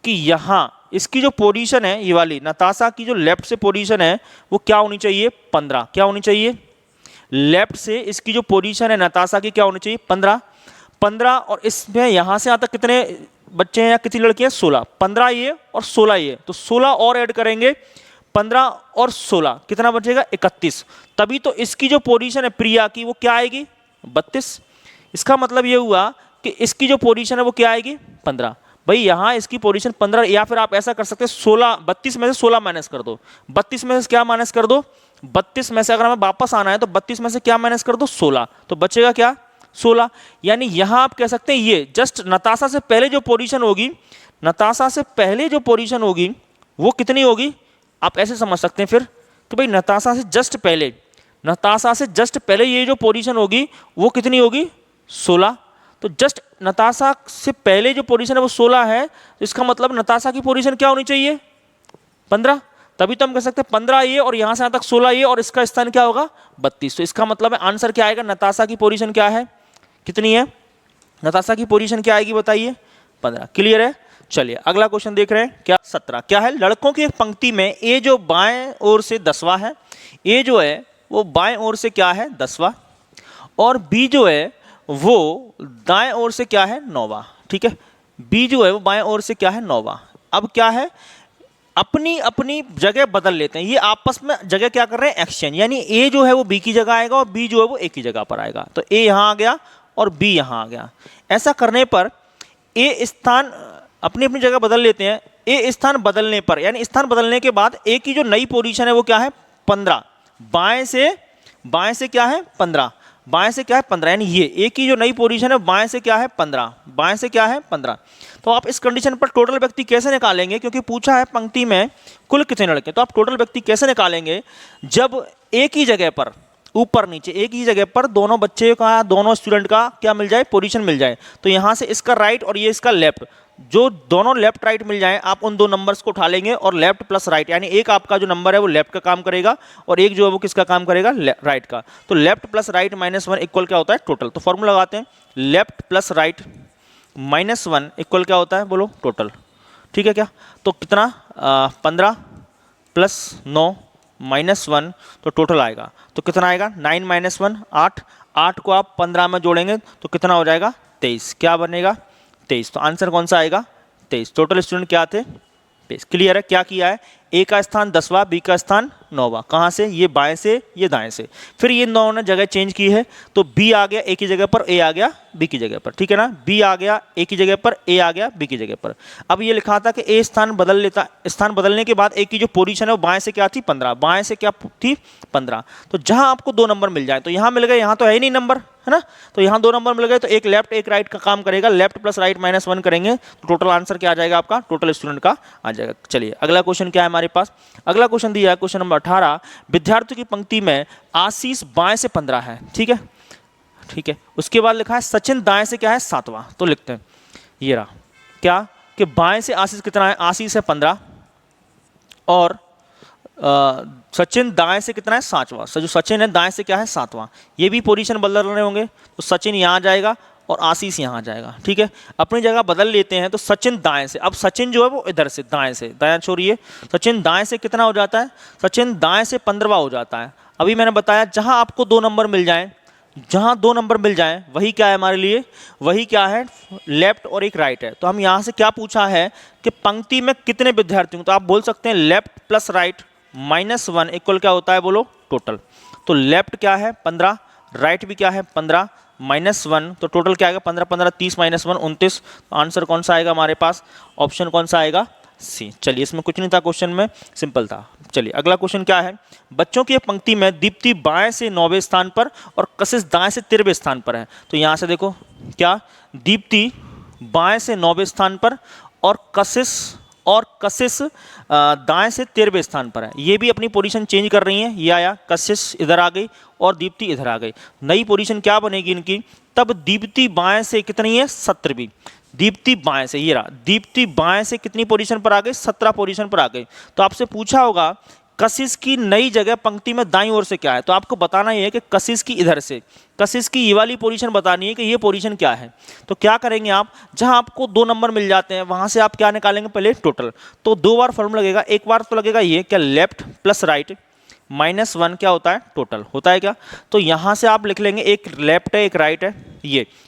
Speaker 1: कि यहां इसकी जो पोजीशन है ये वाली, नताशा की जो लेफ्ट से पोजीशन है वो क्या होनी चाहिए? 15। क्या होनी चाहिए? लेफ्ट से इसकी जो पोजीशन है नताशा की क्या होनी चाहिए? 15। और इसमें यहां से यहां तक कितने बच्चे हैं या कितनी लड़कियां? 16। 15 ये और 16 ये, तो 16 और ऐड करेंगे, 15 और 16 कितना बचेगा? 31। तभी तो इसकी जो पोजीशन है प्रिया की वो क्या आएगी? 32। इसका मतलब ये हुआ कि इसकी जो पोजीशन है वो क्या आएगी? 15। भाई यहां इसकी पोजीशन 15, या फिर आप ऐसा कर सकते हैं 16, 32 में से 16 माइनस कर दो। 32 में से क्या माइनस कर दो? 32 में से अगर हमें वापस आना है तो 32 में से क्या माइनस कर दो? 16। तो बचेगा क्या? 16। यानी यहां आप कह सकते हैं ये जस्ट नताशा से पहले जो पोजीशन होगी, नताशा से पहले जो पोजीशन होगी वो कितनी होगी? आप ऐसे समझ सकते हैं फिर कि भाई नताशा से जस्ट पहले ये जो पोजीशन होगी वो कितनी होगी? 16। तो जस्ट नताशा से पहले जो पोजीशन है वो 16 है, तो इसका मतलब नताशा की पोजीशन क्या होनी चाहिए? 15। तभी तो हम कह सकते हैं 15 ये और यहां से यहां तक 16 ये, और इसका स्थान क्या होगा? 32। तो इसका मतलब है आंसर क्या आएगा? नताशा की पोजीशन क्या है? कितनी है? नताशा की पोजीशन क्या आएगी बताइए? 15। क्लियर है? चलिए अगला क्वेश्चन देख रहे हैं, क्या 17 क्या है? लड़कों की एक पंक्ति में ए जो बाएं ओर से 10वां है, ए जो है वो बाएं ओर से क्या है? 10वां, और बी जो है वो दाएं ओर से क्या है? 9वां। ठीक है, बी जो है वो बाएं ओर से क्या है? 9वां। अब क्या है? अपनी अपनी जगह बदल लेते हैं, ये आपस में जगह क्या कर रहे हैं? एक्सचेंज। यानी ए जो है वो बी की जगह आएगा और बी जो है वो ए की जगह पर आएगा, तो ए यहां आ गया और बी यहां आ गया। ऐसा करने पर ए स्थान अपनी अपनी जगह बदल लेते हैं। ए स्थान बदलने पर, यानी स्थान बदलने के बाद ए की जो नई पोजीशन है वो क्या है? 15। बाएं से क्या है? 15। बाएं से क्या है 15, यानी ये ए की जो नई पोजीशन है बाएं से क्या है 15, बाएं से क्या है 15। तो आप इस कंडीशन पर टोटल व्यक्ति कैसे निकालेंगे, क्योंकि पूछा है पंक्ति में कुल कितने लड़के, तो आप टोटल व्यक्ति कैसे निकालेंगे, जब एक ही जगह पर ऊपर नीचे एक ही जगह पर दोनों बच्चे का दोनों स्टूडेंट का क्या मिल जाए, पोजीशन मिल जाए। तो यहाँ से इसका राइट और ये इसका लेफ्ट, जो दोनों लेफ्ट राइट मिल जाए आप उन दो नंबर्स को उठा लेंगे और लेफ्ट प्लस राइट, यानी एक आपका जो नंबर है वो लेफ्ट का काम करेगा और एक जो है वो किसका काम करेगा, राइट का। तो लेफ्ट प्लस राइट -1 इक्वल क्या होता है, टोटल। तो फॉर्मूला लगाते हैं, लेफ्ट प्लस राइट -1 इक्वल क्या होता है, बोलो टोटल। ठीक है क्या, तो कितना 15 + 9 -1, तो टोटल आएगा तो कितना आएगा 9 - 1 8, 8 को आप 15 में जोड़ेंगे तो कितना हो जाएगा 23, क्या बनेगा 23। तो आंसर कौन सा आएगा 23। टोटल स्टूडेंट क्या थे 23। क्लियर है, क्या किया है, ए का स्थान 10वां, बी का स्थान 9वां, कहाँ से, ये बाएं से ये दाएं से, फिर ये दोनों ने जगह चेंज की है, तो बी आ गया ए की जगह पर, ए आ गया बी की जगह पर, ठीक है ना, बी आ गया ए की जगह पर, ए आ गया बी की जगह पर। अब ये लिखा था कि ए स्थान बदल लेता, स्थान बदलने के बाद ए की जो पोजीशन है वो बाएं से क्या थी 15, बाएं से क्या थी 15। तो जहां आपको दो नंबर मिल जाए, तो यहाँ मिल गए, यहाँ तो है ही नहीं नंबर, है ना, तो यहाँ दो नंबर मिल गए, तो एक लेफ्ट एक राइट का काम करेगा, लेफ्ट प्लस राइट -1 करेंगे तो टोटल आंसर क्या आ जाएगा आपका, टोटल स्टूडेंट का आ जाएगा। चलिए अगला क्वेश्चन क्या है हमारे पास, अगला क्वेश्चन दिया है क्वेश्चन नंबर 18, विद्यार्थियों की पंक्ति में आशीष बाएं से 15 है, ठीक है, ठीक है, उसके बाद लिखा है सचिन दाएं से क्या है 7वां, तो लिखते हैं ये रहा क्या कि बाएं से आशीष कितना है, आशीष है 15 और सचिन दाएं से कितना है 7वां, जो सचिन है दाएं से क्या है 7वां, ये भी पोजीशन बदल रहे होंगे, तो सचिन यहाँ जाएगा और आशीष यहाँ जाएगा, ठीक है, अपनी जगह बदल लेते हैं। तो सचिन दाएं से, अब सचिन जो है वो इधर से दाएं से, दाएं छोड़िए, सचिन दाएं से कितना हो जाता है, सचिन दाएं से 15वां हो जाता है। अभी मैंने बताया जहां आपको दो नंबर मिल जाएं, जहां दो नंबर मिल जाएं वही क्या है हमारे लिए, वही क्या है लेफ्ट और एक राइट है। तो हम यहाँ से क्या पूछा है कि पंक्ति में कितने विद्यार्थी हों, तो आप बोल सकते हैं लेफ्ट प्लस राइट -1 इक्वल क्या होता है, बोलो टोटल। तो लेफ्ट क्या है 15, राइट भी क्या है 15 -1, तो टोटल क्या आएगा 15 15 30 -1 29। तो आंसर कौन सा आएगा हमारे पास, ऑप्शन कौन सा आएगा, सी। चलिए इसमें कुछ नहीं था, क्वेश्चन में सिंपल था। चलिए अगला क्वेश्चन क्या है, बच्चों की पंक्ति में दीप्ति बाएं से 9वें स्थान पर और कशिश दाएं से 13वें स्थान पर है। तो यहाँ से देखो क्या, दीप्ति बाएं से 9वें स्थान पर और कशिश दाएं से 13वें स्थान पर है। ये भी अपनी पोजीशन चेंज कर रही हैं, ये आया कशिश इधर आ गई और दीप्ति इधर आ गई, नई पोजीशन क्या बनेगी इनकी, तब दीप्ति बाएं से कितनी है 17वीं, दीप्ति बाएं से, ये रहा दीप्ति बाएं से कितनी पोजीशन पर आ गई 17 पोजीशन पर आ गई। तो आपसे पूछा होगा कशिश की नई जगह पंक्ति में दाईं ओर से क्या है, तो आपको बताना ही है कि कशिश की इधर से, कशिश की ये वाली पोजीशन बतानी है कि ये पोजीशन क्या है। तो क्या करेंगे आप, जहां आपको दो नंबर मिल जाते हैं वहां से आप क्या निकालेंगे, पहले टोटल। तो दो बार फॉर्मूला लगेगा, एक बार तो लगेगा ये क्या, लेफ्ट प्लस राइट -1 क्या होता है टोटल, होता है क्या। तो यहां से आप लिख लेंगे एक लेफ्ट है एक राइट है,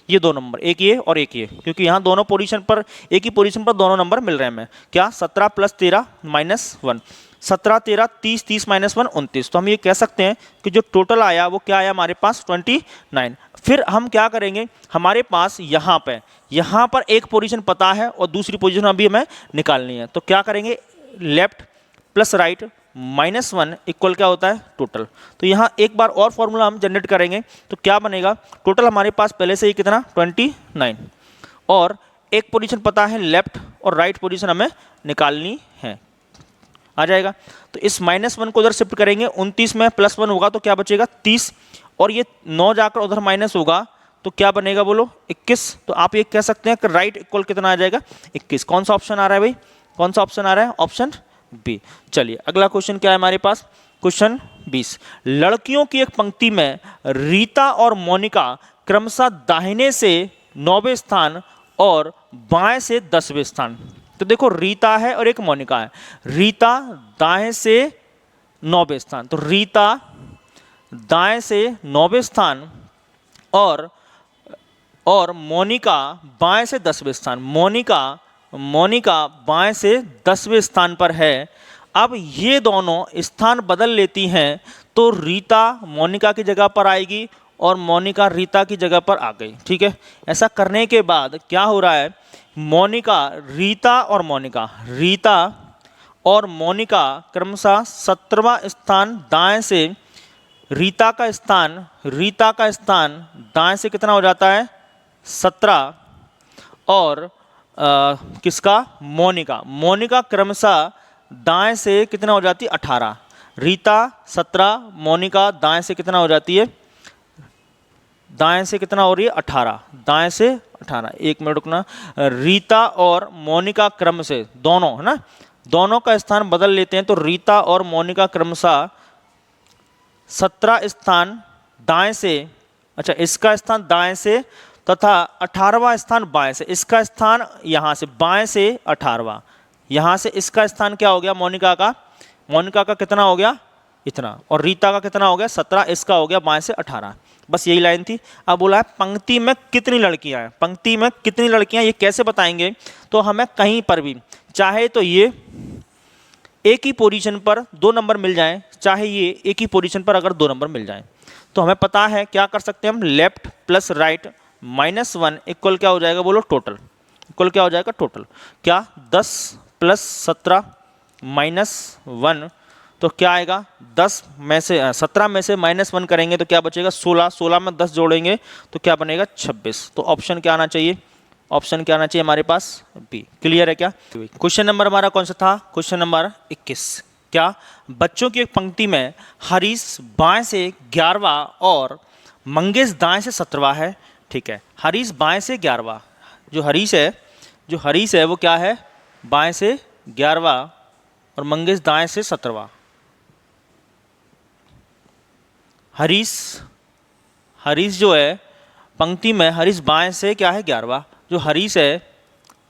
Speaker 1: ये दो नंबर, एक ये और एक ये, क्योंकि यहाँ दोनों पोजीशन पर एक ही पोजीशन पर दोनों नंबर मिल रहे हैं हमें, क्या 17 + 13 -1, 17 13 30 30 -1 29। तो हम ये कह सकते हैं कि जो टोटल आया वो क्या आया हमारे पास 29। फिर हम क्या करेंगे, हमारे पास यहाँ पर एक पोजीशन पता है और दूसरी पोजीशन अभी हमें निकालनी है। तो क्या करेंगे, लेफ्ट प्लस राइट -1 इक्वल क्या होता है टोटल। तो यहाँ एक बार और फॉर्मूला हम जनरेट करेंगे तो क्या बनेगा, टोटल हमारे पास पहले से ही कितना 29 और एक पोजीशन पता है लेफ्ट और राइट पोजीशन हमें निकालनी है, आ जाएगा। तो इस -1 को उधर शिफ्ट करेंगे, 29 में +1 होगा तो क्या बचेगा 30 और ये 9 जाकर उधर माइनस होगा तो क्या बनेगा बोलो 21। तो आप ये कह सकते हैं कि राइट इक्वल कितना आ जाएगा 21। कौन सा ऑप्शन आ रहा है भाई, कौन सा ऑप्शन आ रहा है, ऑप्शन बी। चलिए अगला क्वेश्चन क्या है हमारे पास, क्वेश्चन 20, लड़कियों की एक पंक्ति में रीता और मोनिका क्रमशः दाहिने से 9वें स्थान और बाएं से 10वें स्थान। तो देखो रीता है और एक मोनिका है, रीता दाएं से 9वें स्थान, तो रीता दाएं से 9वें स्थान और मोनिका बाएं से 10वें स्थान, मोनिका बाएं से 10वें स्थान पर है। अब ये दोनों स्थान बदल लेती हैं तो रीता मोनिका की जगह पर आएगी और मोनिका रीता की जगह पर आ गई, ठीक है। ऐसा करने के बाद क्या हो रहा है, रीता और मोनिका क्रमशः 17वां स्थान दाएं से रीता का स्थान दाएं से कितना हो जाता है 17 और किसका मोनिका क्रमशः दाएं से कितना हो जाती है 18। रीता 17, मोनिका दाएं से कितना हो जाती है, दाएं से कितना हो रही है 18, दाएं से 18। एक मिनट रुकना, रीता और मोनिका क्रम से दोनों है ना, दोनों का स्थान बदल लेते हैं तो रीता और मोनिका क्रमशः 17 स्थान दाएं से, अच्छा इसका स्थान दाएं से तथा 18वां स्थान बाएं से, इसका स्थान यहाँ से बाएं से 18वां, यहाँ से इसका स्थान क्या हो गया मोनिका का कितना हो गया इतना, और रीता का कितना हो गया 17, इसका हो गया बाएं से 18। बस यही लाइन थी। अब बोला है पंक्ति में कितनी लड़कियां हैं, पंक्ति में कितनी लड़कियां, ये कैसे बताएंगे, तो हमें कहीं पर भी चाहे तो ये एक ही पोजीशन पर 2 नंबर मिल जाएं, चाहे ये एक ही पोजीशन पर अगर 2 नंबर मिल जाएं, तो हमें पता है क्या कर सकते हैं हम, लेफ्ट प्लस राइट -1 इक्वल क्या हो जाएगा, बोलो टोटल, इक्वल क्या हो जाएगा टोटल, क्या 10 + 17 -1, तो क्या आएगा 10 में से 17 में से -1 करेंगे तो क्या बचेगा 16, 16 में 10 जोड़ेंगे तो क्या बनेगा 26। तो ऑप्शन क्या आना चाहिए, ऑप्शन क्या आना चाहिए हमारे पास बी। क्लियर है क्या। क्वेश्चन नंबर हमारा कौन सा था, क्वेश्चन नंबर 21। क्या बच्चों की एक पंक्ति में हरीश बाएं से 11वां और मंगेश दाएं से 17वां है। ठीक है, हरीश बाएं से 11वां, जो हरीश है वो क्या है बाएं से 11वां और मंगेश दाएं से 17वां। हरीश जो है पंक्ति में हरीश बाएं से क्या है 11वां, जो हरीश है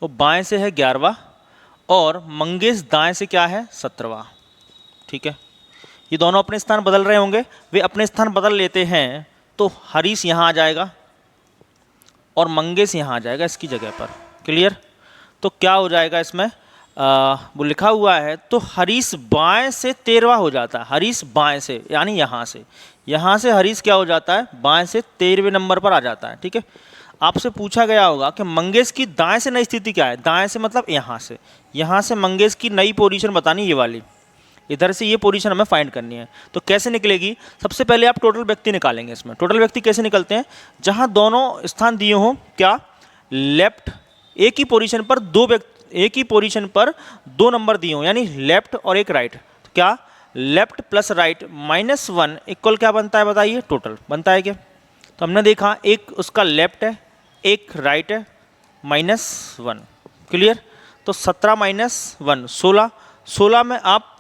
Speaker 1: वो बाएं से है 11वां और मंगेश दाएं से क्या है 17वां। ठीक है, ये दोनों अपने स्थान बदल रहे होंगे, वे अपने स्थान बदल लेते हैं तो हरीश यहाँ आ जाएगा और मंगेश यहाँ आ जाएगा इसकी जगह पर। क्लियर, तो क्या हो जाएगा इसमें वो लिखा हुआ है, तो हरीश बाएं से 13वां हो जाता है, हरीश बाएं से यानी यहाँ से हरीश क्या हो जाता है बाएं से 13वें नंबर पर आ जाता है। ठीक है, आपसे पूछा गया होगा कि मंगेश की दाएं से नई स्थिति क्या है, दाएं से मतलब यहाँ से मंगेश की नई पोजीशन बतानी, ये वाली इधर से ये पोजीशन हमें फाइंड करनी है। तो कैसे निकलेगी, सबसे पहले आप टोटल व्यक्ति निकालेंगे। इसमें टोटल व्यक्ति कैसे निकलते हैं, जहाँ दोनों स्थान दिए हों, क्या लेफ्ट एक ही पोजीशन पर दो नंबर दिए हों, यानी लेफ्ट और एक राइट, तो क्या लेफ्ट प्लस राइट -1 इक्वल क्या बनता है बताइए, टोटल बनता है क्या। तो हमने देखा एक उसका लेफ्ट है एक राइट है -1। क्लियर, तो 17 -1 16, 16 में आप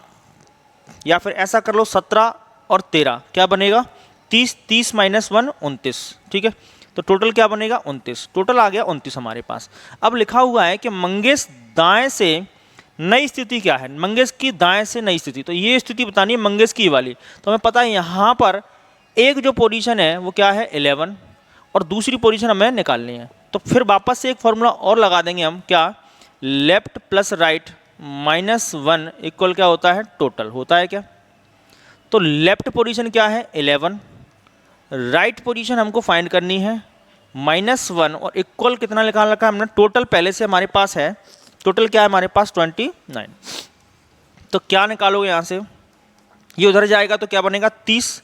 Speaker 1: या फिर ऐसा कर लो 17 और 13 क्या बनेगा 30, 30 -1 29। ठीक है, तो टोटल क्या बनेगा 29, टोटल आ गया 29 हमारे पास। अब लिखा हुआ है कि मंगेश दाएं से नई स्थिति क्या है, मंगेश की दाएं से नई स्थिति, तो ये स्थिति बतानी है मंगेश की वाली। तो हमें पता है यहाँ पर एक जो पोजीशन है वो क्या है 11 और दूसरी पोजीशन हमें निकालनी है। तो फिर वापस से एक फॉर्मूला और लगा देंगे हम, क्या लेफ्ट प्लस राइट -1 इक्वल क्या होता है टोटल होता है क्या। तो लेफ्ट पोजीशन क्या है 11, राइट पोजीशन हमको फाइंड करनी है -1 और इक्वल कितना निकाल रखा है हमने, टोटल पहले से हमारे पास है, टोटल क्या है हमारे पास 29। तो क्या निकालोगे यहाँ से, ये उधर जाएगा तो क्या बनेगा 30,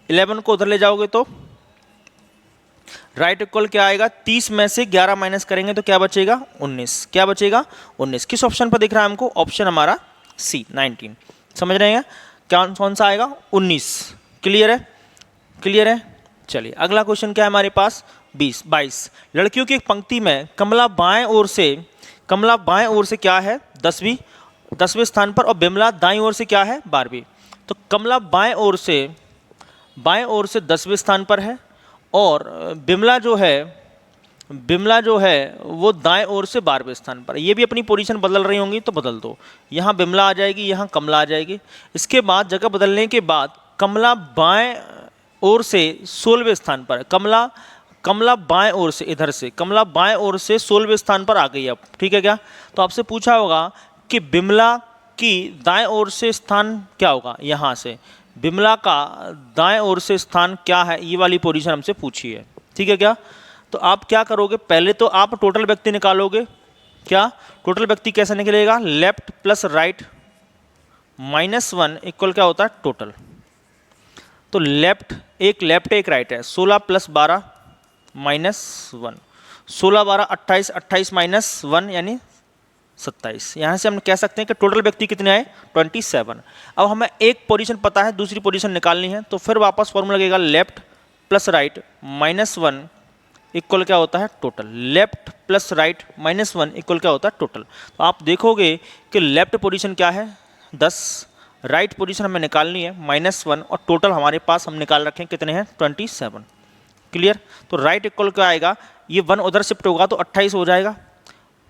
Speaker 1: 11 को उधर ले जाओगे तो राइट इक्वल क्या आएगा 30 में से 11 माइनस करेंगे तो क्या बचेगा 19, क्या बचेगा 19। किस ऑप्शन पर दिख रहा है हमको, ऑप्शन हमारा सी 19। समझ रहे हैं क्या, कौन सा आएगा 19। क्लियर है, क्लियर है। चलिए अगला क्वेश्चन क्या है हमारे पास 22। लड़कियों की एक पंक्ति में कमला बाएं ओर से क्या है 10वें स्थान पर और बिमला दाईं ओर से क्या है 12वीं। तो कमला बाएं ओर से 10वें स्थान पर है और बिमला जो है वो दाएं ओर से 12वें स्थान पर। ये भी अपनी पोजीशन बदल रही होंगी तो बदल दो, यहाँ बिमला आ जाएगी यहाँ कमला आ जाएगी। इसके बाद जगह बदलने के बाद कमला बाएं ओर से 16वें स्थान पर, कमला बाएं ओर से इधर से कमला बाएं ओर से 16वें स्थान पर आ गई अब। ठीक है क्या, तो आपसे पूछा होगा कि बिमला की दाएं ओर से स्थान क्या होगा, यहाँ से बिमला का दाएं ओर से स्थान क्या है, ये वाली पोजीशन हमसे पूछी है। ठीक है क्या, तो आप क्या करोगे, पहले तो आप टोटल व्यक्ति निकालोगे। क्या टोटल व्यक्ति कैसे निकलेगा, लेफ्ट प्लस राइट -1 इक्वल क्या होता है टोटल। तो एक लेफ्ट एक राइट है। 16 + 12 - 1, 16 12 28, 28 - 1 यानी 27। यहाँ से हम कह सकते हैं कि टोटल व्यक्ति कितने आए, 27। अब हमें एक पोजीशन पता है, दूसरी पोजीशन निकालनी है, तो फिर वापस फॉर्मूला लगेगा लेफ्ट प्लस राइट -1 इक्वल क्या होता है, total. Left plus right -1 equal क्या होता है, टोटल। तो आप देखोगे कि लेफ्ट पोजीशन क्या है 10, राइट पोजीशन हमें निकालनी है -1 और टोटल हमारे पास हम निकाल रखे हैं कितने हैं, 27। क्लियर। तो राइट इक्वल क्या आएगा, ये 1 उधर शिफ्ट होगा तो 28 हो जाएगा,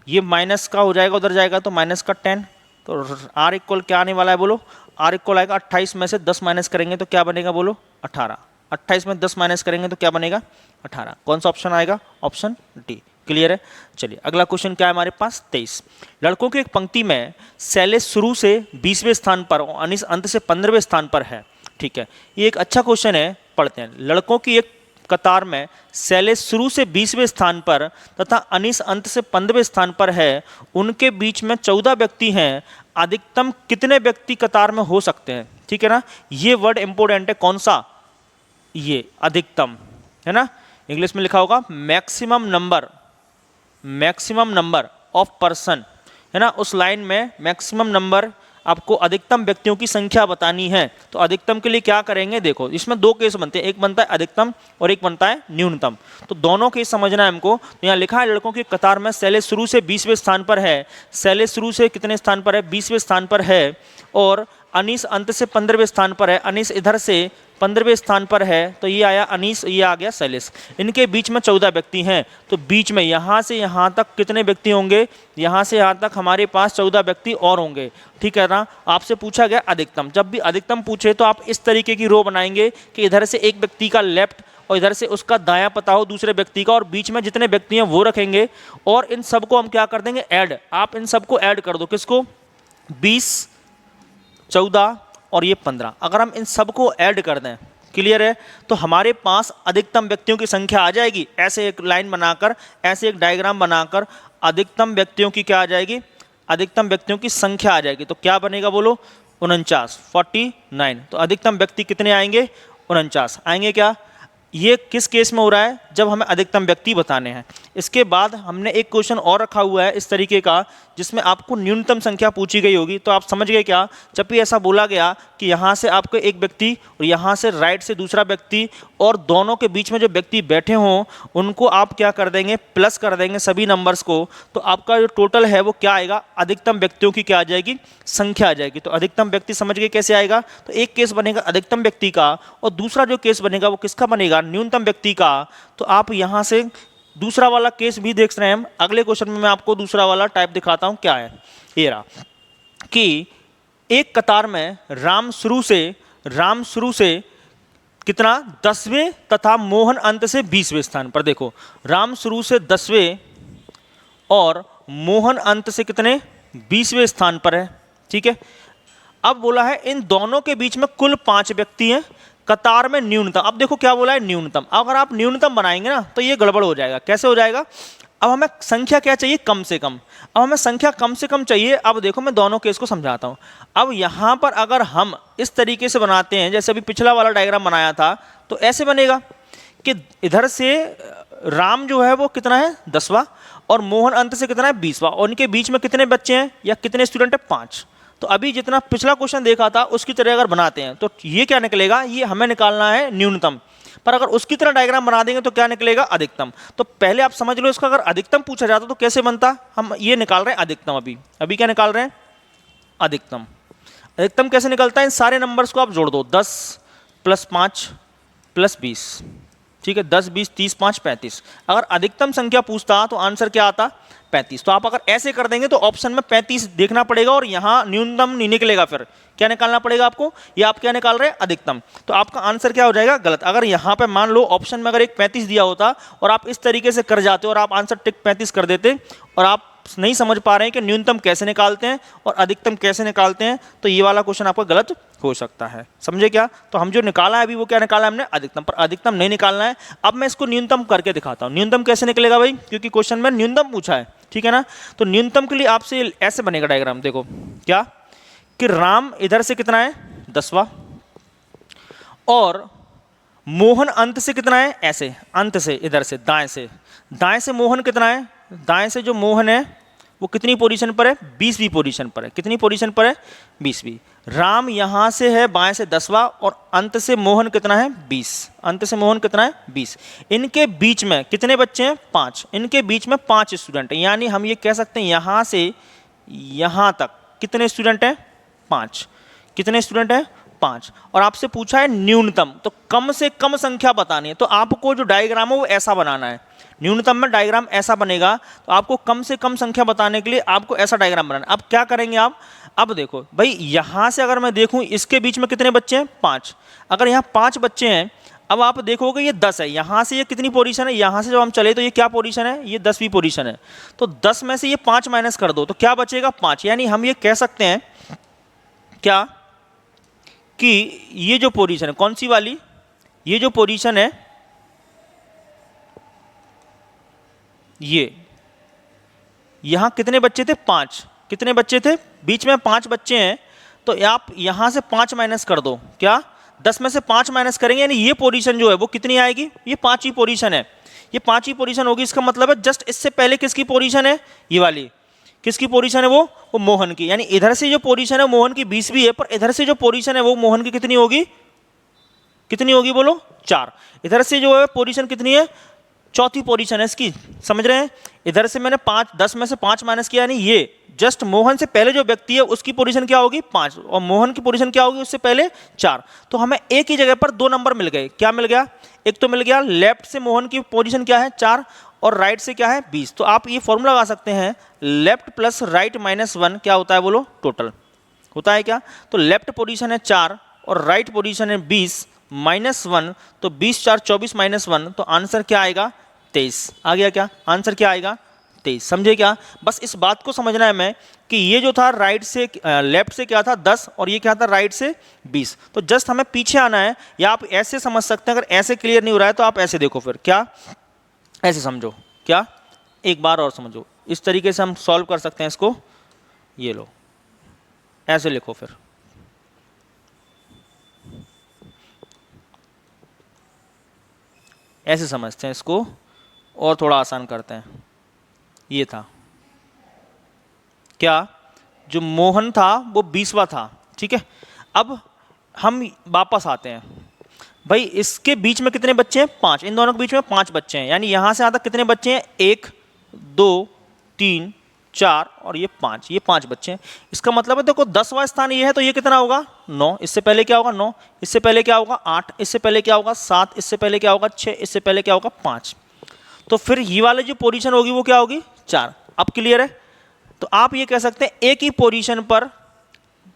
Speaker 1: ये माइनस का हो जाएगा उधर जाएगा तो माइनस का 10। तो आर इक्वल क्या आने वाला है बोलो, आर इक्वल आएगा 28 में से 10 माइनस करेंगे तो क्या बनेगा बोलो, 18। 28 में 10 माइनस करेंगे तो क्या बनेगा, 18। कौन सा ऑप्शन आएगा, ऑप्शन डी। क्लियर है। चलिए अगला क्वेश्चन क्या है हमारे पास, 23। लड़कों की एक पंक्ति में शैलेश शुरू से 20वें स्थान पर और अनीस अंत से 15वें स्थान पर है। ठीक है, ये एक अच्छा क्वेश्चन है, पढ़ते हैं। लड़कों की एक कतार में शैलेश शुरू से 20वें स्थान पर तथा अनीस अंत से 15वें स्थान पर है। उनके बीच में 14 व्यक्ति हैं। अधिकतम कितने व्यक्ति कतार में हो सकते हैं। ठीक है ना, ये वर्ड इंपोर्टेंट है, कौन सा, ये अधिकतम है ना, इंग्लिश में लिखा होगा मैक्सिमम नंबर ऑफ पर्सन, है ना। उस लाइन में मैक्सिमम नंबर, आपको अधिकतम व्यक्तियों की संख्या बतानी है। तो अधिकतम के लिए क्या करेंगे, देखो इसमें दो केस बनते हैं, एक बनता है अधिकतम और एक बनता है न्यूनतम। तो दोनों केस समझना है हमको। तो यहाँ लिखा है लड़कों की कतार में शैलेश शुरू से 20वें स्थान पर है। शैलेश शुरू से कितने स्थान पर है, 20वें स्थान पर है, और अनीस अंत से 15वें स्थान पर है। अनीस इधर से 15वें स्थान पर है, तो ये आया अनीस, ये आ गया शैलेश। इनके बीच में 14 व्यक्ति हैं। तो बीच में यहाँ से यहाँ तक कितने व्यक्ति होंगे, यहाँ से यहाँ तक हमारे पास 14 व्यक्ति और होंगे। ठीक है ना। आपसे पूछा गया अधिकतम, जब भी अधिकतम पूछे तो आप इस तरीके की रो बनाएंगे कि इधर से एक व्यक्ति का लेफ्ट और इधर से उसका दायां पता हो दूसरे व्यक्ति का, और बीच में जितने व्यक्ति हैं वो रखेंगे, और इन सबको हम क्या कर देंगे, ऐड। आप इन सबको ऐड कर दो, किसको, 20, 14 और ये 15। अगर हम इन सबको ऐड कर दें, क्लियर है, तो हमारे पास अधिकतम व्यक्तियों की संख्या आ जाएगी। ऐसे एक लाइन बनाकर, ऐसे एक डायग्राम बनाकर अधिकतम व्यक्तियों की क्या आ जाएगी, अधिकतम व्यक्तियों की संख्या आ जाएगी। तो क्या बनेगा बोलो, 49, 49। तो अधिकतम व्यक्ति कितने आएंगे, 49 आएंगे। क्या ये किस केस में हो रहा है, जब हमें अधिकतम व्यक्ति बताने हैं। इसके बाद हमने एक क्वेश्चन और रखा हुआ है इस तरीके का, जिसमें आपको न्यूनतम संख्या पूछी गई होगी। तो आप समझ गए क्या, जब भी ऐसा बोला गया कि यहाँ से आपको एक व्यक्ति और यहाँ से राइट से दूसरा व्यक्ति, और दोनों के बीच में जो व्यक्ति बैठे हों उनको आप क्या कर देंगे, प्लस कर देंगे सभी नंबर्स को। तो आपका जो टोटल है वो क्या आएगा, अधिकतम व्यक्तियों की क्या आ जाएगी, संख्या आ जाएगी। तो अधिकतम व्यक्ति समझ गए कैसे आएगा। तो एक केस बनेगा अधिकतम व्यक्ति का, और दूसरा जो केस बनेगा वो किसका बनेगा, न्यूनतम व्यक्ति का। तो आप यहाँ से दूसरा वाला केस भी देख रहे हैं हम। अगले क्वेश्चन में मैं आपको दूसरा वाला टाइप दिखाता हूं, क्या है ये रहा, कि एक कतार में राम शुरू से कितना, 10वें तथा मोहन अंत से 20वें स्थान पर। देखो राम शुरू से 10वें और मोहन अंत से कितने, 20वें स्थान पर है। ठीक है, अब बोला है इन दोनों के बीच में कुल 5 व्यक्ति हैं। कतार में न्यूनतम, अब देखो क्या बोला है, न्यूनतम। अगर आप न्यूनतम बनाएंगे ना तो ये गड़बड़ हो जाएगा। कैसे हो जाएगा, अब हमें संख्या क्या चाहिए, कम से कम। अब हमें संख्या कम से कम चाहिए। अब देखो मैं दोनों केस को समझाता हूं। अब यहां पर अगर हम इस तरीके से बनाते हैं, जैसे अभी पिछला वाला डायग्राम बनाया था, तो ऐसे बनेगा कि इधर से राम जो है वो कितना है, 10वां, और मोहन अंत से कितना है, 20वां, और उनके बीच में कितने बच्चे हैं या कितने स्टूडेंट है, 5। तो अभी जितना पिछला क्वेश्चन देखा था उसकी तरह अगर बनाते हैं तो ये क्या निकलेगा, ये हमें निकालना है न्यूनतम। पर अगर उसकी तरह डायग्राम बना देंगे तो क्या निकलेगा, अधिकतम। तो पहले आप समझ लो इसका अगर अधिकतम पूछा जाता तो कैसे बनता। हम ये निकाल रहे हैं अधिकतम, अभी क्या निकाल रहे हैं, अधिकतम। अधिकतम कैसे निकलता है, इन सारे नंबर्स को आप जोड़ दो, 10 + 5 + 20। ठीक है, 10, 20, 30, 5, 35। अगर अधिकतम संख्या पूछता तो आंसर क्या आता, 35। तो आप अगर ऐसे कर देंगे तो ऑप्शन में 35 देखना पड़ेगा, और यहाँ न्यूनतम नहीं निकलेगा। फिर क्या निकालना पड़ेगा आपको, ये आप क्या निकाल रहे हैं, अधिकतम। तो आपका आंसर क्या हो जाएगा, गलत। अगर यहाँ पे मान लो ऑप्शन में अगर एक 35 दिया होता और आप इस तरीके से कर जाते और आप आंसर टिक 35 कर देते, और आप नहीं समझ पा रहे हैं कि न्यूनतम कैसे निकालते हैं और अधिकतम कैसे निकालते हैं, तो ये वाला क्वेश्चन आपका गलत हो सकता है। समझे क्या। तो हम जो निकाला है अभी वो क्या निकाला है हमने, अधिकतम। पर अधिकतम नहीं निकालना है। अब मैं इसको न्यूनतम करके दिखाता हूँ। न्यूनतम कैसे निकलेगा भाई, क्योंकि क्वेश्चन में न्यूनतम पूछा है। ठीक है ना। तो न्यूनतम के लिए आपसे ऐसे बनेगा डायग्राम, देखो क्या, कि राम इधर से कितना है, 10वां, और मोहन अंत से कितना है, ऐसे अंत से, इधर से दाएं से मोहन कितना है, दाएं से जो मोहन है वो कितनी पोजीशन पर है, 20वीं पोजीशन पर है। कितनी पोजीशन पर है, 20वीं। राम यहां से है बाएं से 10वां और अंत से मोहन कितना है, 20। अंत से मोहन कितना है, 20। इनके बीच में कितने बच्चे हैं, 5। इनके बीच में 5 स्टूडेंट हैं, यानी हम ये कह सकते हैं यहां से यहां तक कितने स्टूडेंट हैं, 5। कितने स्टूडेंट हैं, 5। और आपसे पूछा है न्यूनतम, तो कम से कम संख्या बतानी है, तो आपको जो डायग्राम है वो ऐसा बनाना है। न्यूनतम में डायग्राम ऐसा बनेगा, तो आपको कम से कम संख्या बताने के लिए आपको ऐसा डायग्राम बनाना है। अब क्या करेंगे आप, अब देखो भाई यहां से अगर मैं देखूं इसके बीच में कितने बच्चे हैं, 5। अगर यहाँ 5 बच्चे हैं, अब आप देखोगे ये 10 है, यहां से ये कितनी पोजीशन है, यहां से जब हम चले तो ये क्या पोजीशन है, ये 10वीं पोजीशन है। तो 10 में से ये 5 माइनस कर दो तो क्या बचेगा, 5। यानी हम ये कह सकते हैं क्या कि ये जो पोजीशन है, कौन सी वाली, ये जो पोजीशन है, ये यहां कितने बच्चे थे, 5। कितने बच्चे थे, बीच में 5 बच्चे हैं, तो आप यहां से 5 माइनस कर दो, क्या 10 में से 5 माइनस करेंगे, यानी ये पोजीशन जो है वो कितनी आएगी, ये 5वीं पोजीशन है। ये 5वीं पोजीशन होगी, इसका मतलब है जस्ट इससे पहले किसकी पोजीशन है, ये वाली किसकी पोजीशन है, वो मोहन की। यानी इधर से जो पोजीशन है मोहन की 20वीं है, पर इधर से जो पोजीशन है वो मोहन की कितनी होगी, कितनी होगी बोलो, 4। इधर से जो है पोजीशन कितनी है, चौथी पोजीशन है इसकी, समझ रहे हैं। इधर से मैंने 10 में से 5 माइनस किया, यानी ये जस्ट मोहन से पहले जो व्यक्ति है उसकी पोजीशन क्या होगी, 5, और मोहन की पोजीशन क्या होगी उससे पहले, 4। तो हमें एक ही जगह पर 2 नंबर मिल गए। क्या मिल गया, एक तो मिल गया लेफ्ट से मोहन की पोजीशन क्या है, 4, और राइट से क्या है, 20। तो आप ये फॉर्मूला लगा सकते हैं, लेफ्ट प्लस राइट माइनस 1 क्या होता है बोलो, टोटल होता है क्या। तो लेफ्ट पोजीशन है 4 और राइट पोजीशन है 20 माइनस 1, तो 20 4 24 माइनस 1, तो आंसर क्या आएगा, 23 आ गया। क्या आंसर क्या आएगा, 23। समझे क्या, बस इस बात को समझना है मैं कि ये जो था राइट से लेफ्ट से क्या था 10 और ये क्या था राइट से 20। तो जस्ट हमें पीछे आना है, या आप ऐसे समझ सकते हैं, अगर ऐसे क्लियर नहीं हो रहा है तो आप ऐसे देखो, फिर क्या ऐसे समझो, क्या एक बार और समझो, इस तरीके से हम सॉल्व कर सकते हैं इसको। ये लो ऐसे लिखो, फिर ऐसे समझते हैं इसको और थोड़ा आसान करते हैं। ये था क्या, जो मोहन था वो 20वां था, ठीक है। अब हम वापस आते हैं, भाई इसके बीच में कितने बच्चे हैं, 5। इन दोनों के बीच में 5 बच्चे हैं, यानी यहां से यहां तक कितने बच्चे हैं, 1 2 3 4 और ये 5, ये 5 बच्चे हैं। इसका मतलब है देखो 10वां स्थान ये है, तो ये कितना होगा, 9। इससे पहले क्या होगा, 9। इससे पहले क्या होगा, 8। इससे पहले क्या होगा, 7। इससे पहले क्या होगा, 6। इससे पहले क्या होगा, 5। तो फिर ये वाली जो पोजीशन होगी वो क्या होगी, 4। अब क्लियर है। तो आप ये कह सकते हैं एक ही पोजीशन पर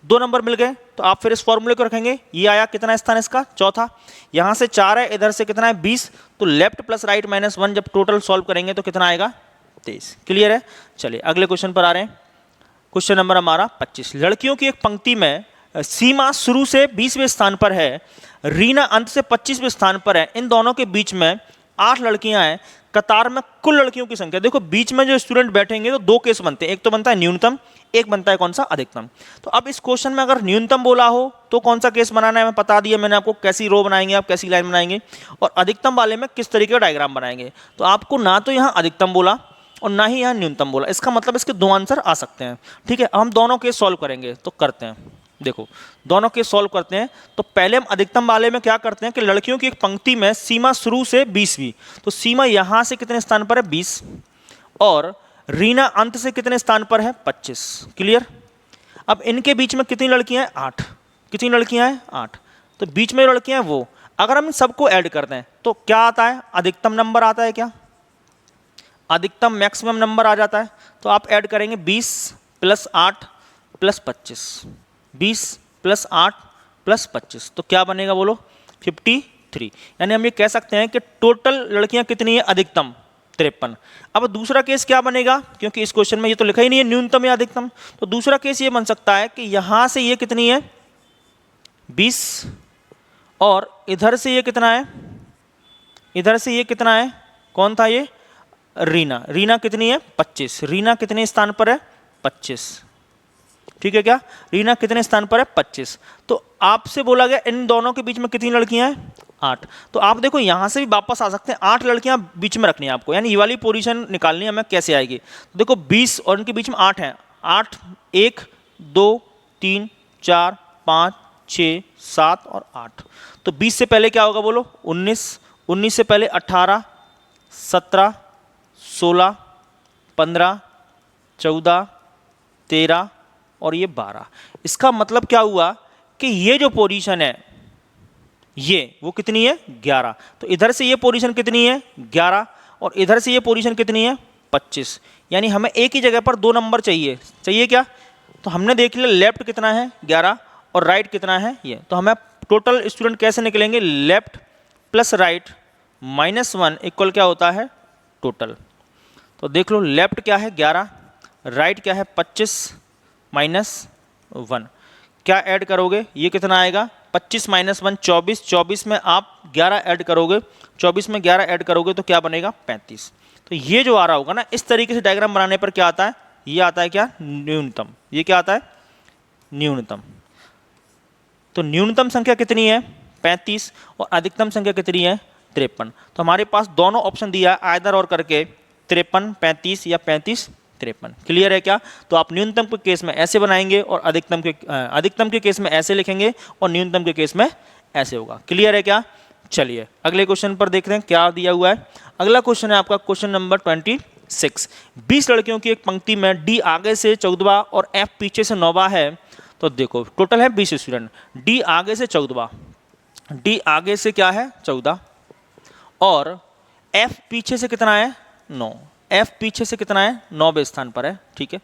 Speaker 1: 2 नंबर मिल गए, तो आप फिर इस फॉर्मूले को रखेंगे। ये आया कितना स्थान इसका, चौथा। यहां से 4 है, इधर से कितना है, 20। तो लेफ्ट प्लस राइट माइनस 1 जब टोटल सॉल्व करेंगे तो कितना आएगा, 23। क्लियर है। चलिए अगले क्वेश्चन पर आ रहे हैं। क्वेश्चन नंबर हमारा 25। लड़कियों की एक पंक्ति में सीमा शुरू से 20वें स्थान पर है, रीना अंत से 25वें स्थान पर है। इन दोनों के बीच में 8 लड़कियां हैं। कतार में कुल लड़कियों की संख्या, देखो बीच में जो स्टूडेंट बैठेंगे तो 2 केस बनते हैं, एक तो बनता है न्यूनतम, एक बनता है कौन सा, अधिकतम। तो अब इस क्वेश्चन में अगर न्यूनतम बोला हो तो कौन सा केस बनाना है, मैं बता दिया मैंने आपको, कैसी रो बनाएंगे आप, कैसी लाइन बनाएंगे, और अधिकतम वाले में किस तरीके का डायग्राम बनाएंगे। तो आपको ना तो यहाँ अधिकतम बोला और ना ही यहाँ न्यूनतम बोला, इसका मतलब इसके 2 आंसर आ सकते हैं। ठीक है, हम दोनों केस सॉल्व करेंगे, तो करते हैं। देखो दोनों केस सॉल्व करते हैं। तो पहले हम अधिकतम वाले में क्या करते हैं कि लड़कियों की एक पंक्ति में सीमा शुरू से 20वीं, तो सीमा यहां से कितने स्थान पर है, 20, और रीना अंत से कितने स्थान पर है, 25। क्लियर। अब इनके बीच में कितनी लड़कियां हैं, 8। कितनी लड़कियां हैं, 8। तो बीच में लड़कियां हैं वो, अगर हम इन सबको ऐड करते हैं तो क्या आता है, अधिकतम नंबर आता है, क्या अधिकतम मैक्सिमम नंबर आ जाता है। तो आप ऐड करेंगे 20 + 8 + 25, 20 + 8 + 25, तो क्या बनेगा बोलो, 53। यानी हम ये कह सकते हैं कि टोटल लड़कियां कितनी है, अधिकतम 53। अब दूसरा केस क्या बनेगा, क्योंकि इस क्वेश्चन में ये तो लिखा ही नहीं है न्यूनतम या अधिकतम, तो दूसरा केस ये बन सकता है कि यहां से ये कितनी है, 20, और इधर से ये कितना है, इधर से ये कितना है, कौन था ये, रीना। रीना कितनी है, 25। रीना कितने स्थान पर है, 25। ठीक है क्या? रीना कितने स्थान पर है? 25। तो आपसे बोला गया इन दोनों के बीच में कितनी लड़कियां हैं? 8। तो आप देखो यहां से भी वापस आ सकते हैं, 8 लड़कियां बीच में रखनी है आपको, यानी ये वाली पोजीशन निकालनी है हमें, कैसे आएगी? तो देखो 20 और इनके बीच में 8 है, 8 1 2 3 4 5 6 7 और 8। तो 20 से पहले क्या होगा बोलो? 19, 19 से पहले 18 17 16 15 14 13 और ये 12। इसका मतलब क्या हुआ कि ये जो पोजीशन है ये वो कितनी है? 11। तो इधर से ये पोजीशन कितनी है? 11। और इधर से ये पोजीशन कितनी है? 25। यानी हमें एक ही जगह पर 2 नंबर चाहिए, चाहिए क्या? तो हमने देख लिया लेफ्ट कितना है 11 और राइट कितना है ये। तो हमें टोटल स्टूडेंट कैसे निकलेंगे? लेफ्ट प्लस राइट -1 इक्वल क्या होता है? टोटल। तो देख लो लेफ्ट क्या है 11, राइट क्या है 25 -1। क्या ऐड करोगे? ये कितना आएगा? 25 - 1 24, 24 में आप 11 ऐड करोगे, 24 में 11 ऐड करोगे तो क्या बनेगा? 35। तो ये जो आ रहा होगा ना, इस तरीके से डायग्राम बनाने पर क्या आता है? ये आता है क्या? न्यूनतम। ये क्या आता है? न्यूनतम। तो न्यूनतम संख्या कितनी है? 35 और अधिकतम संख्या कितनी है? 53। तो हमारे पास दोनों ऑप्शन दिया है आइदर और करके, 53 35 या 35 53। क्लियर है क्या? तो आप न्यूनतम के केस में ऐसे बनाएंगे और अधिकतम के केस में ऐसे लिखेंगे और न्यूनतम के केस में ऐसे होगा। क्लियर है क्या? चलिए अगले क्वेश्चन पर देखते हैं क्या दिया हुआ है। अगला क्वेश्चन है आपका क्वेश्चन नंबर 26। 20 लड़कियों की एक पंक्ति में डी आगे से 14वां और एफ पीछे से 9वां है। तो देखो टोटल है 20 स्टूडेंट, डी आगे से 14वां, डी आगे से क्या है? 14 और एफ पीछे से कितना है? 9। एफ पीछे से कितना है? 9वें स्थान पर है। ठीक है,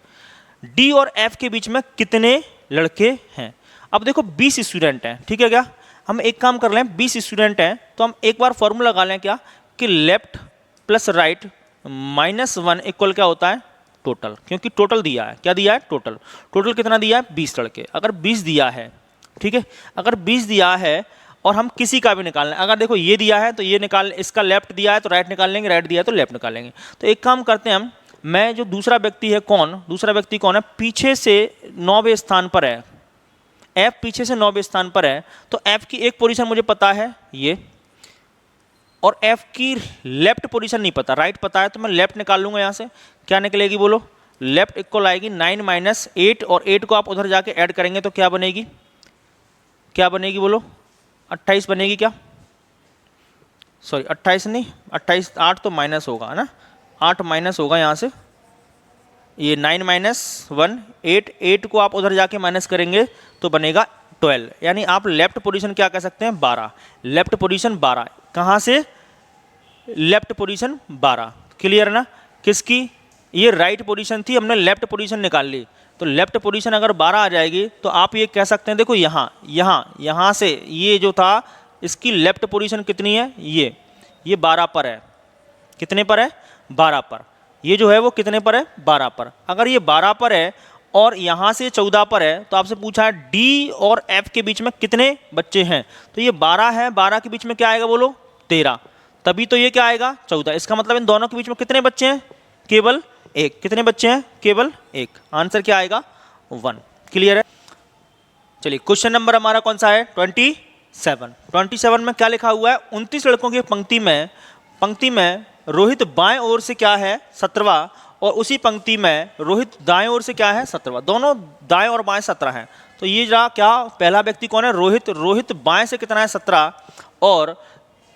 Speaker 1: डी और एफ के बीच में कितने लड़के हैं? अब देखो 20 स्टूडेंट हैं, ठीक है क्या? हम एक काम कर लें, 20 स्टूडेंट हैं तो हम एक बार फॉर्मूला लगा लें क्या, कि लेफ्ट प्लस राइट -1 इक्वल क्या होता है? टोटल। क्योंकि टोटल दिया है, क्या दिया है? टोटल। टोटल कितना दिया है? 20 लड़के। अगर 20 दिया है, ठीक है, अगर 20 दिया है और हम किसी का भी निकाल लें, अगर देखो ये दिया है तो ये निकाल, इसका लेफ्ट दिया है तो राइट निकाल लेंगे, राइट दिया है तो लेफ्ट निकाल लेंगे। तो एक काम करते हैं हम, मैं जो दूसरा व्यक्ति है, कौन दूसरा व्यक्ति कौन है? पीछे से 9वें स्थान पर है, एफ पीछे से 9वें स्थान पर है। तो एफ की एक पोजीशन मुझे पता है ये, और एफ की लेफ्ट पोजीशन नहीं पता, राइट पता है। तो मैं लेफ्ट निकाल लूंगा यहाँ से। क्या निकलेगी बोलो? लेफ्ट इक्वल आएगी 9 - 8 और 8 को आप उधर जाके ऐड करेंगे तो क्या बनेगी? क्या बनेगी बोलो? 28 बनेगी क्या? सॉरी 28 नहीं, 28 8 तो माइनस होगा ना, 8 माइनस होगा यहाँ से। ये 9 - 1 8, 8 को आप उधर जाके माइनस करेंगे तो बनेगा 12। यानी आप लेफ्ट पोजीशन क्या कह सकते हैं? 12। Left position 12। कहाँ से? Left position 12। क्लियर ना? किसकी? ये राइट पोजीशन थी, हमने लेफ्ट पोजीशन निकाल ली। तो लेफ्ट पोजीशन अगर 12 आ जाएगी तो आप ये कह सकते हैं, देखो यहाँ से ये जो था इसकी लेफ्ट पोजीशन कितनी है? ये 12 पर है। कितने पर है? 12 पर। ये जो है वो कितने पर है? 12 पर। अगर ये 12 पर है और यहाँ से 14 पर है तो आपसे पूछा है डी और एफ के बीच में कितने बच्चे हैं? तो ये 12 है, 12 के बीच में क्या आएगा बोलो? 13। तभी तो ये क्या आएगा? 14। इसका मतलब इन दोनों के बीच में कितने बच्चे हैं? केवल एक। कितने बच्चे हैं? केवल एक। आंसर क्या आएगा? 1। क्लियर है? चलिए क्वेश्चन नंबर हमारा कौन सा है? 27। 27 में क्या लिखा हुआ है? 29 लड़कों की पंक्ति में रोहित बाएं ओर से क्या है? 17वां, और उसी पंक्ति में रोहित दाएं ओर से क्या है? 17वां। दोनों दाएं और बाएं 17 हैं। तो ये जरा क्या, पहला व्यक्ति कौन है? रोहित। रोहित बाएं से कितना है? 17। और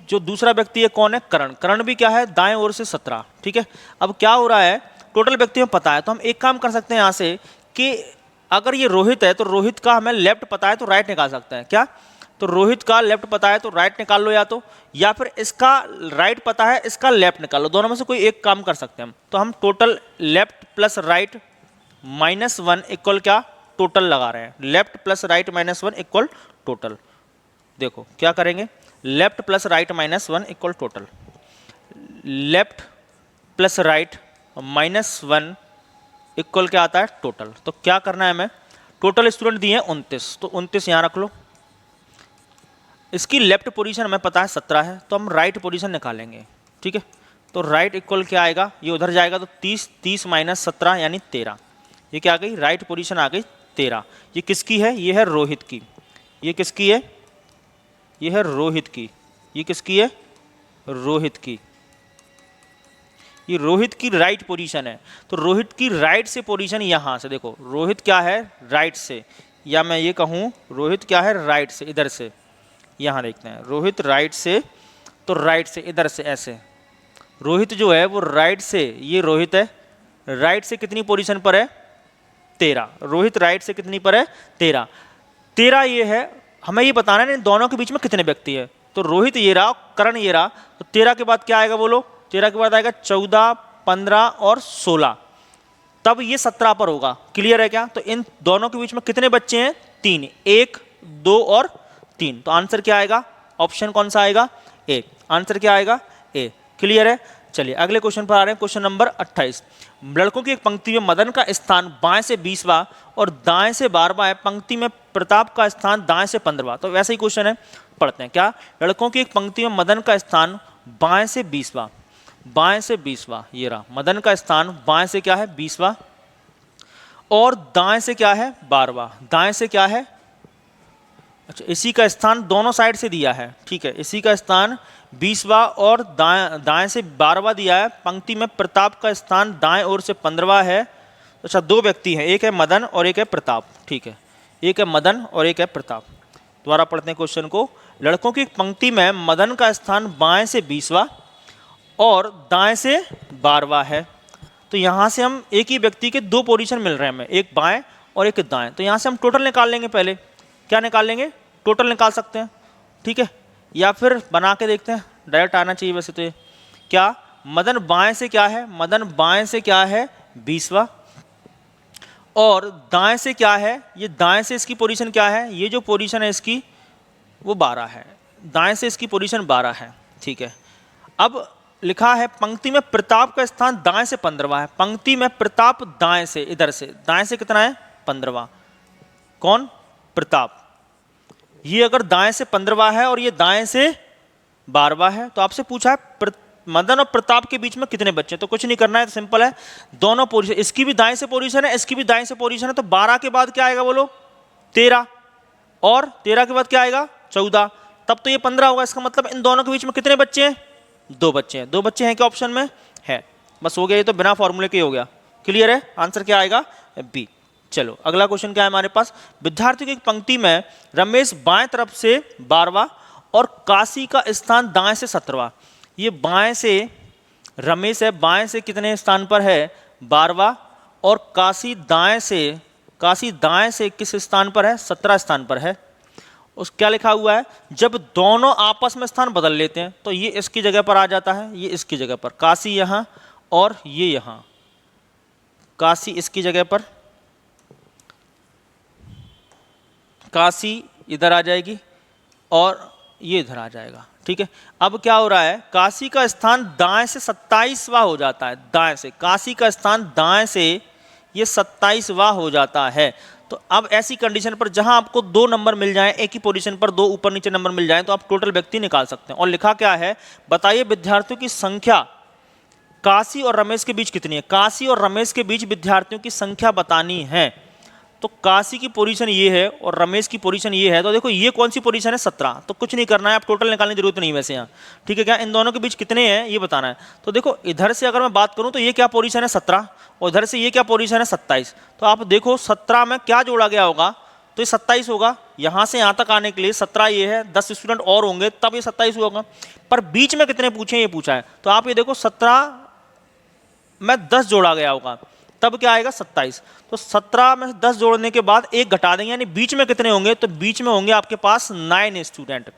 Speaker 1: जो दूसरा व्यक्ति है कौन है? करण। करण भी क्या है? दाएं ओर से 17। ठीक है, अब क्या हो रहा है? टोटल व्यक्ति में पता है तो हम एक काम कर सकते हैं यहाँ से कि अगर ये रोहित है तो रोहित का हमें लेफ्ट पता है तो राइट निकाल सकते हैं। क्या? तो रोहित का लेफ्ट पता है तो राइट निकाल लो, या फिर इसका राइट पता है इसका लेफ्ट निकाल लो। दोनों में से कोई एक काम कर सकते हैं हम। तो हम total left plus right -1 equal क्या? टोटल लगा रहे हैं। Left plus right -1 equal total. देखो क्या करेंगे? Left plus right -1 equal total. Left plus right -1 equal क्या आता है? टोटल। तो क्या करना है हमें? टोटल स्टूडेंट दिए हैं 29, तो 29 यहाँ रख लो। इसकी लेफ्ट पोजीशन हमें पता है 17 है, तो हम राइट पोजीशन निकालेंगे। ठीक है, तो राइट इक्वल क्या आएगा? ये उधर जाएगा तो 30, 30 - 17 यानी 13। ये क्या आ गई? राइट पोजीशन आ गई 13। ये किसकी है? ये है रोहित की। ये किसकी है? ये है रोहित की। ये किसकी है? रोहित की। ये रोहित की राइट पोजीशन है। तो रोहित की राइट से पोजीशन यहां से देखो, रोहित क्या है? राइट से, या मैं ये कहूं रोहित क्या है? राइट से, इधर से। यहां देखते हैं रोहित राइट से, तो राइट से इधर से ऐसे। रोहित जो है वो राइट से, ये रोहित है, राइट से कितनी पोजीशन पर है? 13। रोहित राइट से कितनी पर है? 13। 13 ये है, हमें ये बताना है इन दोनों के बीच में कितने व्यक्ति है। तो रोहित ये रहा, करण ये रहा, तो 13 के बाद क्या आएगा बोलो? 13 के बाद आएगा 14, 15 और 16, तब ये 17 पर होगा। क्लियर है क्या? तो इन दोनों के बीच में कितने बच्चे हैं? 3, 1, 2 और 3। तो आंसर क्या आएगा? ऑप्शन कौन सा आएगा? ए। आंसर क्या आएगा? ए। क्लियर है? चलिए अगले क्वेश्चन पर आ रहे हैं, क्वेश्चन नंबर 28। लड़कों की एक पंक्ति में मदन का स्थान बाएं से 20वां और दाएं से 12वां है। पंक्ति में प्रताप का स्थान दाएं से 15वां। तो वैसे ही क्वेश्चन है, पढ़ते हैं। क्या? लड़कों की एक पंक्ति में मदन का स्थान बाएं से 20वां, बाएं से 20वां, ये रहा मदन का स्थान बाएं से क्या है? 20वां, और दाएं से क्या है? 12वां। दाएं से क्या है? अच्छा, इसी का स्थान दोनों साइड से दिया है, ठीक है। इसी का स्थान 20वां और दाएं से 12वां दिया है। पंक्ति में प्रताप का स्थान दाएं ओर से 15वां है। अच्छा, 2 व्यक्ति हैं, एक है मदन और एक है प्रताप, ठीक है। एक है मदन और एक है प्रताप। दोबारा पढ़ते हैं क्वेश्चन को। लड़कों की पंक्ति में मदन का स्थान बाएं से 20वां और दाएं से 12वां है। तो यहाँ से हम एक ही व्यक्ति के 2 पोजीशन मिल रहे हैं हमें, एक बाएं और एक दाएं। तो यहाँ से हम टोटल निकाल लेंगे। पहले क्या निकाल लेंगे? टोटल निकाल सकते हैं, ठीक है, या फिर बना के देखते हैं, डायरेक्ट आना चाहिए वैसे तो। क्या? मदन बाएं से क्या है? मदन बाएं से क्या है? 20वां, और दाएं से क्या है? ये दाएं से इसकी पोजीशन क्या है? ये जो पोजीशन है इसकी वो 12 है। दाएं से इसकी पोजीशन 12 है, ठीक है। अब लिखा है पंक्ति में प्रताप का स्थान दाएं से 15वां है। पंक्ति में प्रताप दाएं से, इधर से दाएं से कितना है? 15वां। कौन? प्रताप। ये अगर दाएं से 15वां है और ये दाएं से 12वां है, तो आपसे पूछा है मदन और प्रताप के बीच में कितने बच्चे? तो कुछ नहीं करना है, तो सिंपल है, दोनों पोजीशन, इसकी भी दाएं से पोजीशन है, इसकी भी दाएं से पोजीशन है। तो 12 के बाद क्या आएगा बोलो? 13, और 13 के बाद क्या आएगा? 14, तब तो ये 15 होगा। इसका मतलब इन दोनों के बीच में कितने बच्चे हैं? 2 बच्चे हैं। 2 बच्चे हैं क्या ऑप्शन में? है। बस हो गया, ये तो बिना फॉर्मूले के हो गया। क्लियर है? आंसर क्या आएगा? बी। चलो अगला क्वेश्चन क्या है हमारे पास? विद्यार्थियों की एक पंक्ति में रमेश बाएं तरफ से 12वां और काशी का स्थान दाएं से 17वां। ये बाएं से रमेश है, बाएं से कितने स्थान पर है? 12वां, और काशी दाएं से किस स्थान पर है? 17 स्थान पर है। उस क्या लिखा हुआ है? जब दोनों आपस में स्थान बदल लेते हैं तो ये इसकी जगह पर आ जाता है, ये इसकी जगह पर, काशी यहां और ये यहां, काशी इसकी जगह पर, काशी इधर आ जाएगी और ये इधर आ जाएगा, ठीक है। अब क्या हो रहा है? काशी का स्थान दाएं से 27वां हो जाता है। दाएं से काशी का स्थान दाएं से ये 27वां हो जाता है। तो अब ऐसी कंडीशन पर जहां आपको 2 नंबर मिल जाएं, एक ही पोजीशन पर 2 ऊपर नीचे नंबर मिल जाएं, तो आप टोटल व्यक्ति निकाल सकते हैं। और लिखा क्या है? बताइए विद्यार्थियों की संख्या काशी और रमेश के बीच कितनी है? काशी और रमेश के बीच विद्यार्थियों की संख्या बतानी है। तो काशी की पोजीशन ये है और रमेश की पोजीशन ये है। तो देखो ये कौन सी पोजीशन है? 17। तो कुछ नहीं करना है, आप टोटल निकालने की जरूरत नहीं वैसे यहाँ, ठीक है। क्या इन दोनों के बीच कितने हैं ये बताना है। तो देखो इधर से अगर मैं बात करूँ तो ये क्या पोजीशन है? 17, और इधर से ये क्या पोजीशन है? 27। तो आप देखो 17 में क्या जोड़ा गया होगा? तो ये 27 होगा। यहाँ से यहाँ तक आने के लिए 17 ये है, 10 स्टूडेंट और होंगे तब ये 27 होगा। पर बीच में कितने पूछे ये पूछा है। तो आप ये देखो 17 में 10 जोड़ा गया होगा, तब क्या आएगा? 27। तो 17 में 10 जोड़ने के बाद 1 घटा देंगे, यानी बीच में कितने होंगे? तो बीच में होंगे आपके पास 9 स्टूडेंट।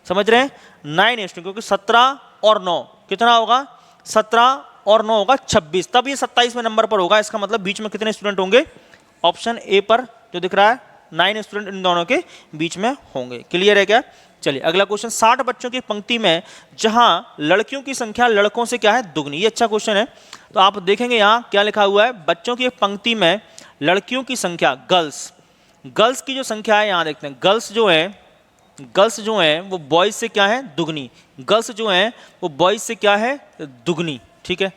Speaker 1: समझ रहे हैं? 9 स्टूडेंट, क्योंकि 17 और 9 कितना होगा? 17 और 9 होगा 26, तब ये 27वें नंबर पर होगा। इसका मतलब बीच में कितने स्टूडेंट होंगे? ऑप्शन ए पर जो दिख रहा है 9 स्टूडेंट इन दोनों के बीच में होंगे। क्लियर है क्या? चलिए अगला क्वेश्चन। 60 बच्चों की पंक्ति में जहां लड़कियों की संख्या लड़कों से क्या है? दुगनी। ये अच्छा क्वेश्चन है। तो आप देखेंगे यहां क्या लिखा हुआ है? बच्चों की एक पंक्ति में लड़कियों की संख्या, गर्ल्स की जो संख्या है, यहां देखते हैं, गर्ल्स जो है वो बॉयज से क्या है? दुगनी। गर्ल्स जो है वो बॉयज से क्या है? दुगनी, ठीक है।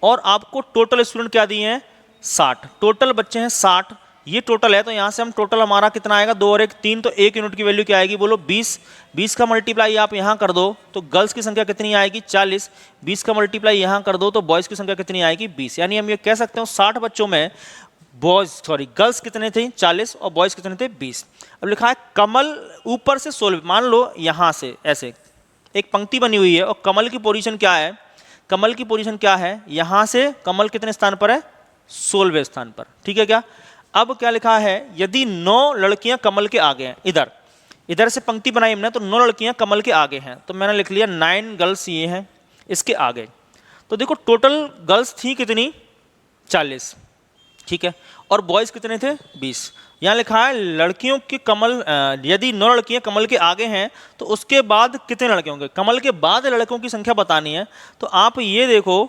Speaker 1: और आपको टोटल स्टूडेंट क्या दिए हैं? 60। टोटल बच्चे हैं 60, ये टोटल है, तो यहाँ से हम टोटल हमारा कितना आएगा, 2 और 1 3, तो 1 यूनिट की वैल्यू क्या आएगी बोलो 20। 20 का मल्टीप्लाई आप यहाँ कर दो तो गर्ल्स की संख्या कितनी आएगी 40। 20 का मल्टीप्लाई यहाँ कर दो तो बॉयज़ की संख्या कितनी आएगी 20। यानी हम ये कह सकते हो 60 बच्चों में गर्ल्स कितने थे 40 और बॉयज़ कितने थे 20। अब लिखा है कमल ऊपर से 16, मान लो यहाँ से ऐसे एक पंक्ति बनी हुई है और कमल की पोजीशन क्या है, कमल की पोजीशन क्या है, यहाँ से कमल कितने स्थान पर है 16वें स्थान पर, ठीक है क्या। अब क्या लिखा है, यदि 9 लड़कियां कमल के आगे हैं, इधर से पंक्ति बनाई हमने तो 9 लड़कियां कमल के आगे हैं, तो मैंने लिख लिया 9 गर्ल्स ये हैं इसके आगे। तो देखो टोटल गर्ल्स थी कितनी 40, ठीक है, और बॉयज़ कितने थे 20। यहाँ लिखा है लड़कियों के कमल, यदि 9 लड़कियां कमल के आगे हैं तो उसके बाद कितने लड़के होंगे, कमल के बाद लड़कों की संख्या बतानी है। तो आप ये देखो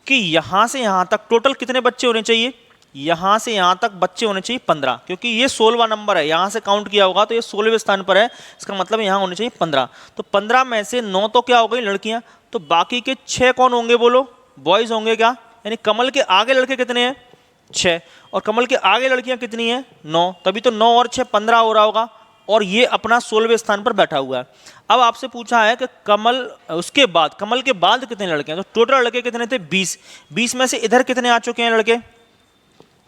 Speaker 1: कि यहाँ से यहाँ तक टोटल कितने बच्चे होने चाहिए, यहाँ से यहाँ तक बच्चे होने चाहिए 15, क्योंकि ये 16वां नंबर है, यहाँ से काउंट किया होगा तो ये 16वें स्थान पर है, इसका मतलब यहाँ होने चाहिए 15। तो 15 में से 9 तो क्या हो गई लड़कियाँ, तो बाकी के 6 कौन होंगे बोलो, बॉयज़ होंगे क्या। यानी कमल के आगे लड़के कितने हैं 6 और कमल के आगे लड़कियाँ कितनी हैं 9, तभी तो 9 और 6 15 हो रहा होगा, और ये अपना 16वें स्थान पर बैठा हुआ है। अब आपसे पूछा है कि उसके बाद कमल के बाद कितने लड़के हैं, तो टोटल लड़के कितने थे 20। 20 में से इधर कितने आ चुके हैं लड़के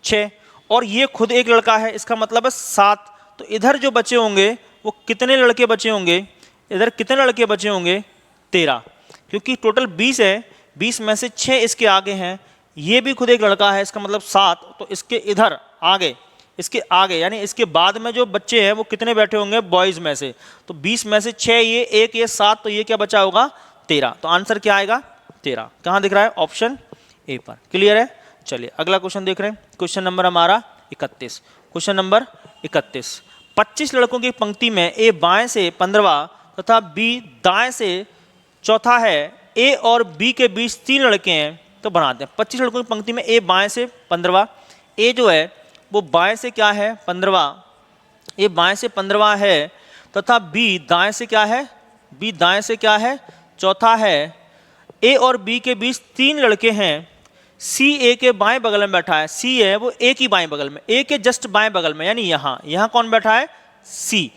Speaker 1: 6, और ये खुद एक लड़का है, इसका मतलब है 7। तो इधर जो बचे होंगे वो कितने लड़के बचे होंगे, इधर कितने लड़के बचे होंगे 13, क्योंकि टोटल 20 है, 20 में से 6 इसके आगे हैं, ये भी खुद एक लड़का है, इसका मतलब 7। तो इसके इधर आगे, इसके आगे यानी इसके बाद में जो बच्चे हैं वो कितने बैठे होंगे बॉयज़ में से, तो 20 में से 6 ये, 1 ये 7, तो ये क्या बचा होगा 13। तो आंसर क्या आएगा 13, कहाँ दिख रहा है ऑप्शन ए पर। क्लियर है। चलिए अगला क्वेश्चन देख रहे हैं, क्वेश्चन नंबर हमारा 31। क्वेश्चन नंबर 31, 25 लड़कों की पंक्ति में ए बाएं से 15वां तथा बी दाएं से चौथा है, ए और बी के बीच 3 लड़के हैं, तो बनाते हैं 25 लड़कों की पंक्ति में ए बाएं से 15वां, ए जो है वो बाएं से क्या है 15वां, ए बाएं से 15वां है, तथा बी दाएं से क्या है, बी दाएं से क्या है चौथा है, ए और बी के बीच 3 लड़के हैं, सी ए के बाएं बगल में बैठा है, सी है वो ए की बाएं बगल में, ए के जस्ट बाएं बगल में, यानी यहाँ कौन बैठा है सी,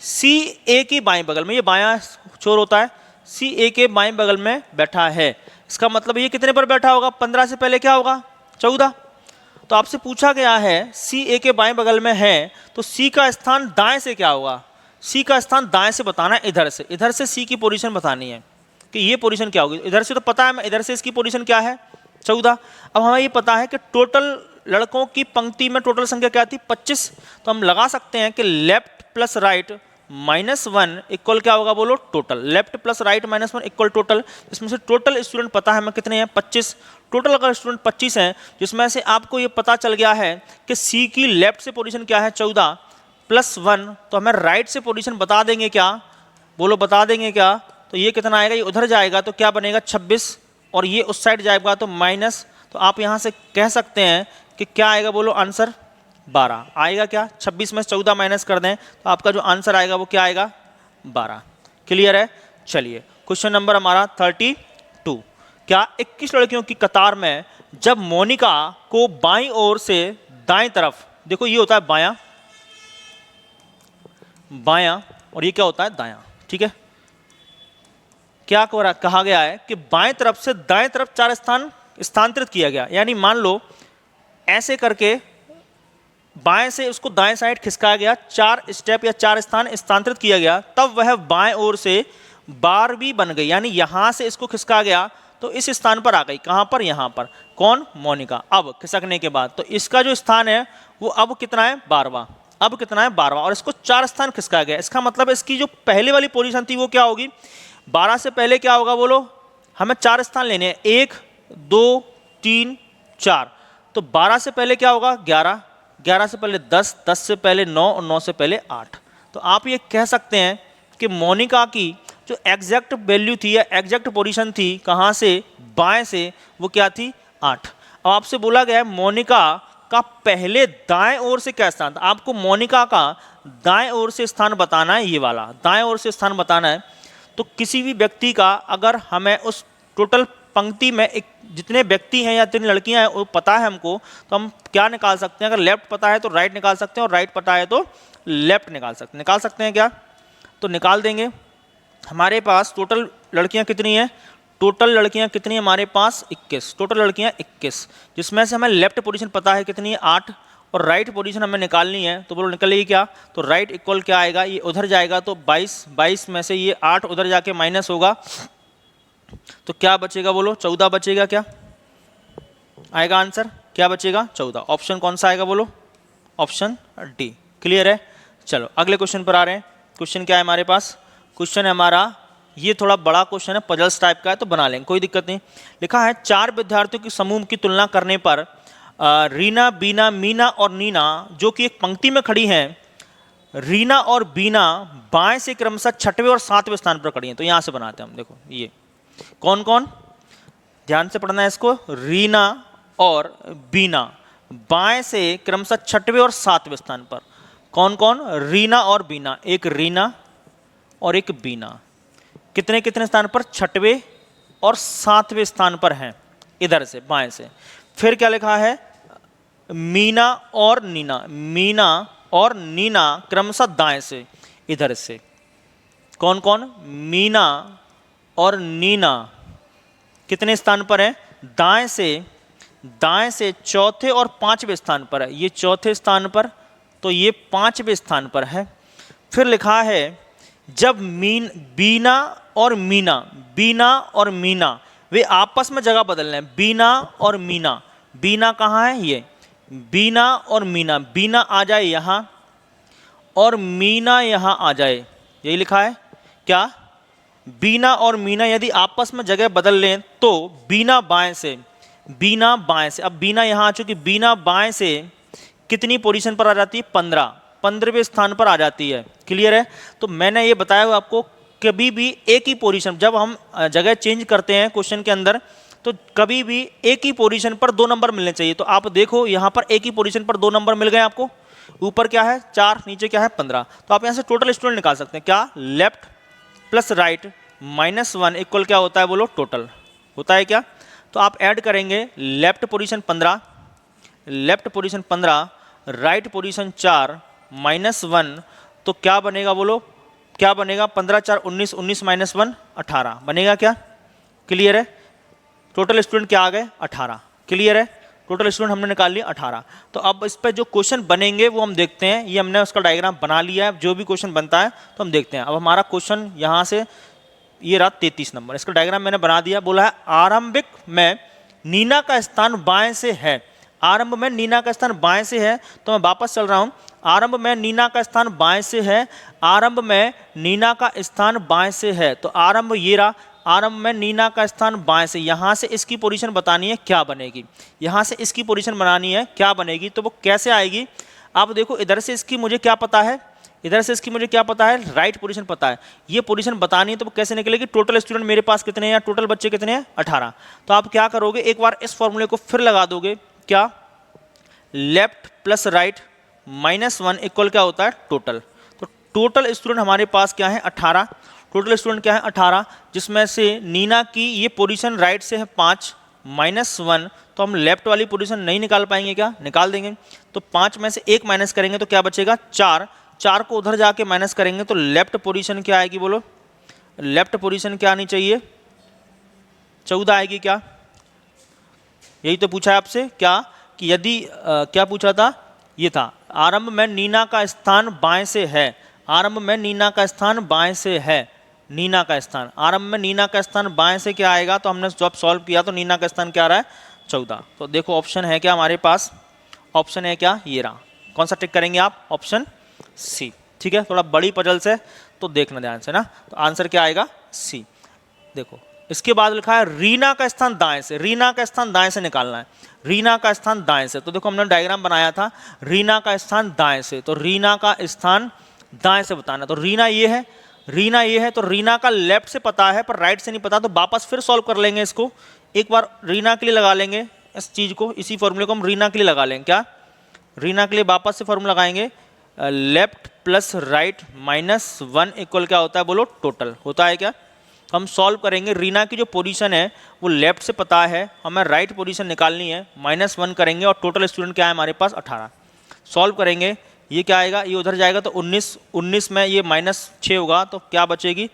Speaker 1: सी ए की बाएं बगल में, ये बायां छोर होता है, सी ए के बाएं बगल में बैठा है, इसका मतलब ये कितने पर बैठा होगा 15 से पहले क्या होगा 14। तो आपसे पूछा गया है सी ए के बाएं बगल में है, तो सी का स्थान दाएं से क्या होगा, सी का स्थान दाएं से बताना है, इधर से सी की पोजीशन बतानी है कि ये पोजीशन क्या होगी। इधर से तो पता है, इधर से इसकी पोजीशन क्या है 14। अब हमें ये पता है कि टोटल लड़कों की पंक्ति में टोटल संख्या क्या थी 25, तो हम लगा सकते हैं कि लेफ्ट प्लस राइट -1 इक्वल क्या होगा बोलो total, left plus right -1 equal total, जिसमें से टोटल स्टूडेंट पता है हमें कितने हैं 25, टोटल अगर स्टूडेंट 25 हैं, जिसमें से आपको ये पता चल गया है कि सी की लेफ्ट से पोजीशन क्या है 14 +1, तो हमें राइट से पोजीशन बता देंगे क्या बोलो, बता देंगे क्या, तो ये कितना आएगा, ये उधर जाएगा तो क्या बनेगा 26, और ये उस साइड जाएगा तो माइनस, तो आप यहाँ से कह सकते हैं कि क्या आएगा बोलो आंसर 12 आएगा क्या, 26 में से 14 माइनस कर दें तो आपका जो आंसर आएगा वो क्या आएगा 12। क्लियर है। चलिए क्वेश्चन नंबर हमारा 32, क्या 21 लड़कियों की कतार में जब मोनिका को बाईं ओर से दाएं तरफ, देखो ये होता है बायां बायां और ये क्या होता है दायां, ठीक है, क्या कहा गया है कि बाएं तरफ से दाएं तरफ 4 स्थान स्थानांतरित किया गया, यानी मान लो ऐसे करके बाएं से उसको दाएं साइड खिसकाया गया, 4 स्टेप या 4 स्थान स्थानांतरित किया गया, तब वह बाएं ओर से 12वीं बन गई, यानी यहां से इसको खिसका गया तो इस स्थान पर आ गई, कहां पर यहां पर, कौन मोनिका। अब खिसकने के बाद तो इसका जो स्थान है वो अब कितना है 12वां, अब कितना है 12वां, और इसको 4 स्थान खिसकाया गया, इसका मतलब इसकी जो पहले वाली पोजीशन थी वो क्या होगी 12 से पहले क्या होगा बोलो, हमें 4 स्थान लेने हैं 1 2 3 4, तो 12 से पहले क्या होगा 11, 11 से पहले 10, 10 से पहले 9 और 9 से पहले 8। तो आप ये कह सकते हैं कि मोनिका की जो एग्जैक्ट वैल्यू थी या एग्जैक्ट पोजीशन थी कहाँ से बाएं से, वो क्या थी 8। अब आपसे बोला गया है मोनिका का पहले दाएं ओर से क्या स्थान था, आपको मोनिका का दाएं ओर से स्थान बताना है, ये वाला दाएं ओर से स्थान बताना है। तो किसी भी व्यक्ति का अगर हमें उस टोटल पंक्ति में एक जितने व्यक्ति हैं या जितनी लड़कियां हैं वो पता है हमको, तो हम क्या निकाल सकते हैं? अगर लेफ्ट पता है तो राइट निकाल सकते हैं, और राइट पता है तो लेफ्ट निकाल सकते हैं क्या? तो निकाल देंगे। हमारे पास टोटल लड़कियां कितनी हैं? टोटल लड़कियां कितनी है हमारे पास? 21। टोटल लड़कियां 21, जिसमें से हमें लेफ्ट पोजीशन पता है कितनी है? 8, और राइट पोजीशन हमें निकालनी है। तो बोलो निकलेगी क्या? तो राइट इक्वल क्या आएगा? ये उधर जाएगा तो 22 में से ये 8 उधर जाके माइनस होगा, तो क्या बचेगा? बोलो 14 बचेगा। क्या आएगा आंसर? क्या बचेगा? 14। ऑप्शन कौन सा आएगा? बोलो ऑप्शन डी। क्लियर है? चलो अगले क्वेश्चन पर आ रहे हैं। क्वेश्चन क्या है हमारे पास? क्वेश्चन है हमारा, ये थोड़ा बड़ा क्वेश्चन है, पजल्स टाइप का है, तो बना लेंगे, कोई दिक्कत नहीं। लिखा है 4 विद्यार्थियों के समूह की तुलना करने पर रीना, बीना, मीना और नीना जो कि एक पंक्ति में खड़ी हैं, रीना और बीना बाएं से क्रमशः 6वें और 7वें स्थान पर खड़ी हैं। तो यहां से बनाते हैं हम। देखो ये कौन कौन, ध्यान से पढ़ना है इसको। रीना और बीना बाएं से क्रमशः 6वें और 7वें स्थान पर। कौन कौन? रीना और बीना। एक रीना और एक बीना कितने कितने स्थान पर? 6वें और 7वें स्थान पर हैं, इधर से बाएं से। फिर क्या लिखा है? मीना और नीना, मीना और नीना क्रमशः दाएं से, इधर से। कौन कौन? मीना और नीना कितने स्थान पर है? दाएं से चौथे और 5वें स्थान पर है। ये चौथे स्थान पर, तो ये 5वें स्थान पर है। फिर लिखा है जब बीना और मीना वे आपस में जगह बदल रहे हैं। बीना और मीना, बीना कहाँ है? ये बीना और मीना, बीना आ जाए यहाँ और मीना यहाँ आ जाए, यही लिखा है। क्या? बीना और मीना यदि आपस में जगह बदल लें तो बीना बाएं से, अब बीना यहाँ आ चुकी, बीना बाएं से कितनी पोजीशन पर आ जाती है? 15वें स्थान पर आ जाती है। क्लियर है? तो मैंने ये बताया हुआ आपको, कभी भी एक ही पोजीशन, जब हम जगह चेंज करते हैं क्वेश्चन के अंदर, तो कभी भी एक ही पोजीशन पर 2 नंबर मिलने चाहिए। तो आप देखो यहाँ पर एक ही पोजीशन पर 2 नंबर मिल गए आपको। ऊपर क्या है? 4, नीचे क्या है? 15। तो आप यहाँ से टोटल स्टूडेंट निकाल सकते हैं। क्या? लेफ्ट प्लस राइट -1 इक्वल क्या होता है? बोलो टोटल होता है क्या? तो आप ऐड करेंगे लेफ्ट पोजीशन 15, राइट पोजीशन 4 -1, तो क्या बनेगा? बोलो क्या बनेगा? 15 4 19, 19 -1 18 बनेगा क्या? क्लियर है? टोटल स्टूडेंट क्या आ गए? 18। क्लियर है? टोटल स्टूडेंट हमने निकाल लिया 18। तो अब इस पर जो क्वेश्चन बनेंगे वो हम देखते हैं। ये हमने उसका डायग्राम बना लिया है, जो भी क्वेश्चन बनता है तो हम देखते हैं। अब हमारा क्वेश्चन यहाँ से ये रहा 33 नंबर, इसका डायग्राम मैंने बना दिया। बोला है आरंभिक में नीना का स्थान बाएं से है। आरंभ में नीना का स्थान बाएं से है, तो मैं वापस चल रहा हूं। आरंभ में नीना का स्थान बाएं से है, आरंभ में नीना का स्थान बाएं से है। तो आरंभ ये रहा, आरंभ में नीना का स्थान बाएं से, यहां से इसकी पोजीशन बतानी है क्या बनेगी, यहां से इसकी पोजीशन बनानी है क्या बनेगी। तो वो कैसे आएगी? आप देखो, इधर से इसकी मुझे क्या पता है, इधर से इसकी मुझे क्या पता है? राइट पोजीशन पता है। ये पोजीशन बतानी है तो वो कैसे निकलेगी? टोटल स्टूडेंट मेरे पास कितने हैं, टोटल बच्चे कितने हैं? 18। तो आप क्या करोगे? एक बार इस फॉर्मूले को फिर लगा दोगे। क्या? लेफ्ट प्लस राइट -1 इक्वल क्या होता है? टोटल। तो टोटल स्टूडेंट हमारे पास क्या है? 18। टोटल स्टूडेंट क्या है? 18, जिसमें से नीना की ये पोजीशन राइट से है 5 -1, तो हम लेफ्ट वाली पोजीशन नहीं निकाल पाएंगे। क्या? निकाल देंगे। तो 5 में से 1 माइनस करेंगे तो क्या बचेगा? 4। 4 को उधर जाके माइनस करेंगे तो लेफ्ट पोजीशन क्या आएगी? बोलो लेफ्ट पोजीशन क्या आनी चाहिए? 14 आएगी। क्या? यही तो पूछा है आपसे। क्या? कि यदि क्या पूछा था? ये था आरंभ में नीना का स्थान बाएं से है, आरंभ में नीना का स्थान बाएं से है, नीना का स्थान, आरंभ में नीना का स्थान बाएं से क्या आएगा? तो हमने जब सॉल्व किया तो नीना का स्थान क्या आ रहा है? 14। तो देखो ऑप्शन है क्या हमारे पास? ऑप्शन है क्या? ये रहा। कौन सा टिक करेंगे आप? Option C. ठीक है, थोड़ा बड़ी पजल से तो देखना ध्यान से ना। तो आंसर क्या आएगा? सी। देखो इसके बाद लिखा है रीना का स्थान दाएं से, रीना का स्थान दाएं से निकालना है, रीना का स्थान दाएं से। तो देखो हमने डायग्राम बनाया था, रीना का स्थान दाएं से, तो रीना का स्थान दाएं से बताना। तो रीना ये है, रीना ये है, तो रीना का लेफ्ट से पता है पर राइट से नहीं पता। तो वापस फिर सॉल्व कर लेंगे इसको, एक बार रीना के लिए लगा लेंगे इस चीज को, इसी फॉर्मूले को हम रीना के लिए लगा लेंगे। क्या? रीना के लिए वापस से फॉर्मूला लगाएंगे, लेफ्ट प्लस राइट -1 इक्वल क्या होता है? बोलो टोटल होता है क्या? तो हम सॉल्व करेंगे। रीना की जो पोजीशन है वो लेफ्ट से पता है, हमें राइट पोजीशन निकालनी है। -1 करेंगे और टोटल स्टूडेंट क्या है हमारे पास 18। सॉल्व करेंगे, ये क्या आएगा, ये उधर जाएगा तो 19 में ये -6 होगा तो क्या बचेगी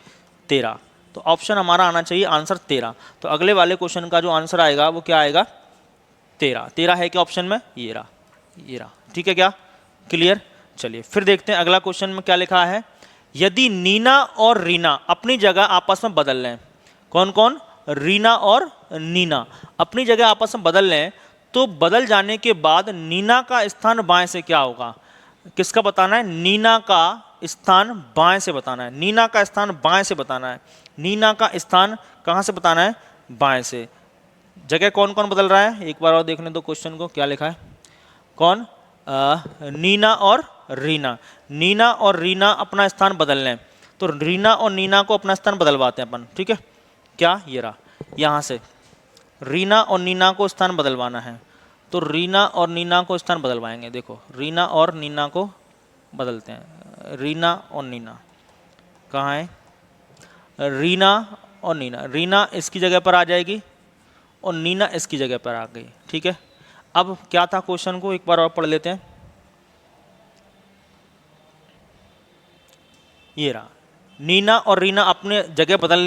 Speaker 1: 13। तो ऑप्शन हमारा आना चाहिए आंसर 13। तो अगले वाले क्वेश्चन का जो आंसर आएगा वो क्या आएगा 13। 13 है क्या ऑप्शन में, ये रहा। ठीक है क्या, क्लियर। चलिए फिर देखते हैं अगला क्वेश्चन में क्या लिखा है। यदि नीना और रीना अपनी जगह आपस में बदल लें, कौन कौन, रीना और नीना अपनी जगह आपस में बदल लें, तो बदल जाने के बाद नीना का स्थान बाएं से क्या होगा। किसका बताना है, नीना का स्थान बाएं से बताना है। नीना का स्थान बाएं से बताना है। नीना का स्थान कहाँ से बताना है, बाएं से। जगह कौन कौन बदल रहा है, एक बार और देखने दो क्वेश्चन को, क्या लिखा है, कौन, नीना और रीना। नीना और रीना अपना स्थान बदल लें, तो रीना और नीना को अपना स्थान बदलवाते हैं अपन। ठीक है क्या, ये रहा, यहाँ से रीना और नीना को स्थान बदलवाना है, तो रीना और नीना को स्थान बदलवाएंगे। देखो रीना और नीना को बदलते हैं। रीना और नीना कहाँ है, रीना और नीना, रीना इसकी जगह पर आ जाएगी और नीना इसकी जगह पर आ गई। ठीक है, अब क्या था क्वेश्चन को एक बार और पढ़ लेते हैं। ये रहा, नीना और रीना अपने जगह बदल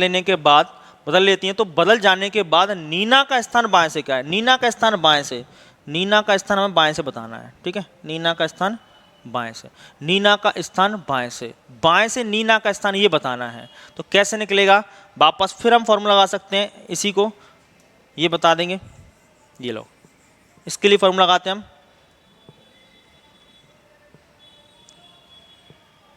Speaker 1: लेती हैं, तो बदल जाने के बाद नीना का स्थान बाएं से क्या है, नीना का स्थान बाएं से, नीना का स्थान हमें बाएं से बताना है। ठीक है, नीना का स्थान बाएं से, नीना का स्थान बाएं से नीना का स्थान ये बताना है। तो कैसे निकलेगा, वापस फिर हम फॉर्मूला लगा सकते हैं, इसी को ये बता देंगे। ये लो, इसके लिए फॉर्मूला लगाते हैं हम।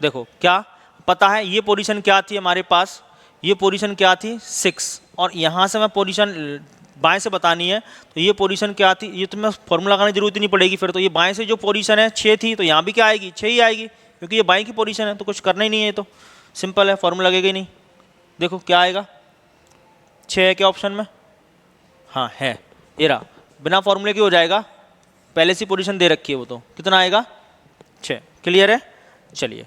Speaker 1: देखो क्या पता है, ये पोजीशन क्या थी हमारे पास, ये पोजीशन क्या थी 6, और यहाँ से मैं पोजीशन बाएं से बतानी है, तो ये पोजीशन क्या थी, ये तो मैं फॉर्मूला लगाने की जरूरत ही नहीं पड़ेगी फिर। तो ये बाएं से जो पोजीशन है 6 थी, तो यहाँ भी क्या आएगी 6 ही आएगी, क्योंकि ये बाएं की पोजीशन है, तो कुछ करना ही नहीं है, ये तो सिंपल है, फॉर्मूला लगेगा ही नहीं। देखो क्या आएगा, 6 है क्या ऑप्शन में, हाँ है, ये रहा, बिना फॉर्मूले के हो जाएगा, पहले से पोजीशन दे रखी है वो, तो कितना आएगा 6। क्लियर है, चलिए।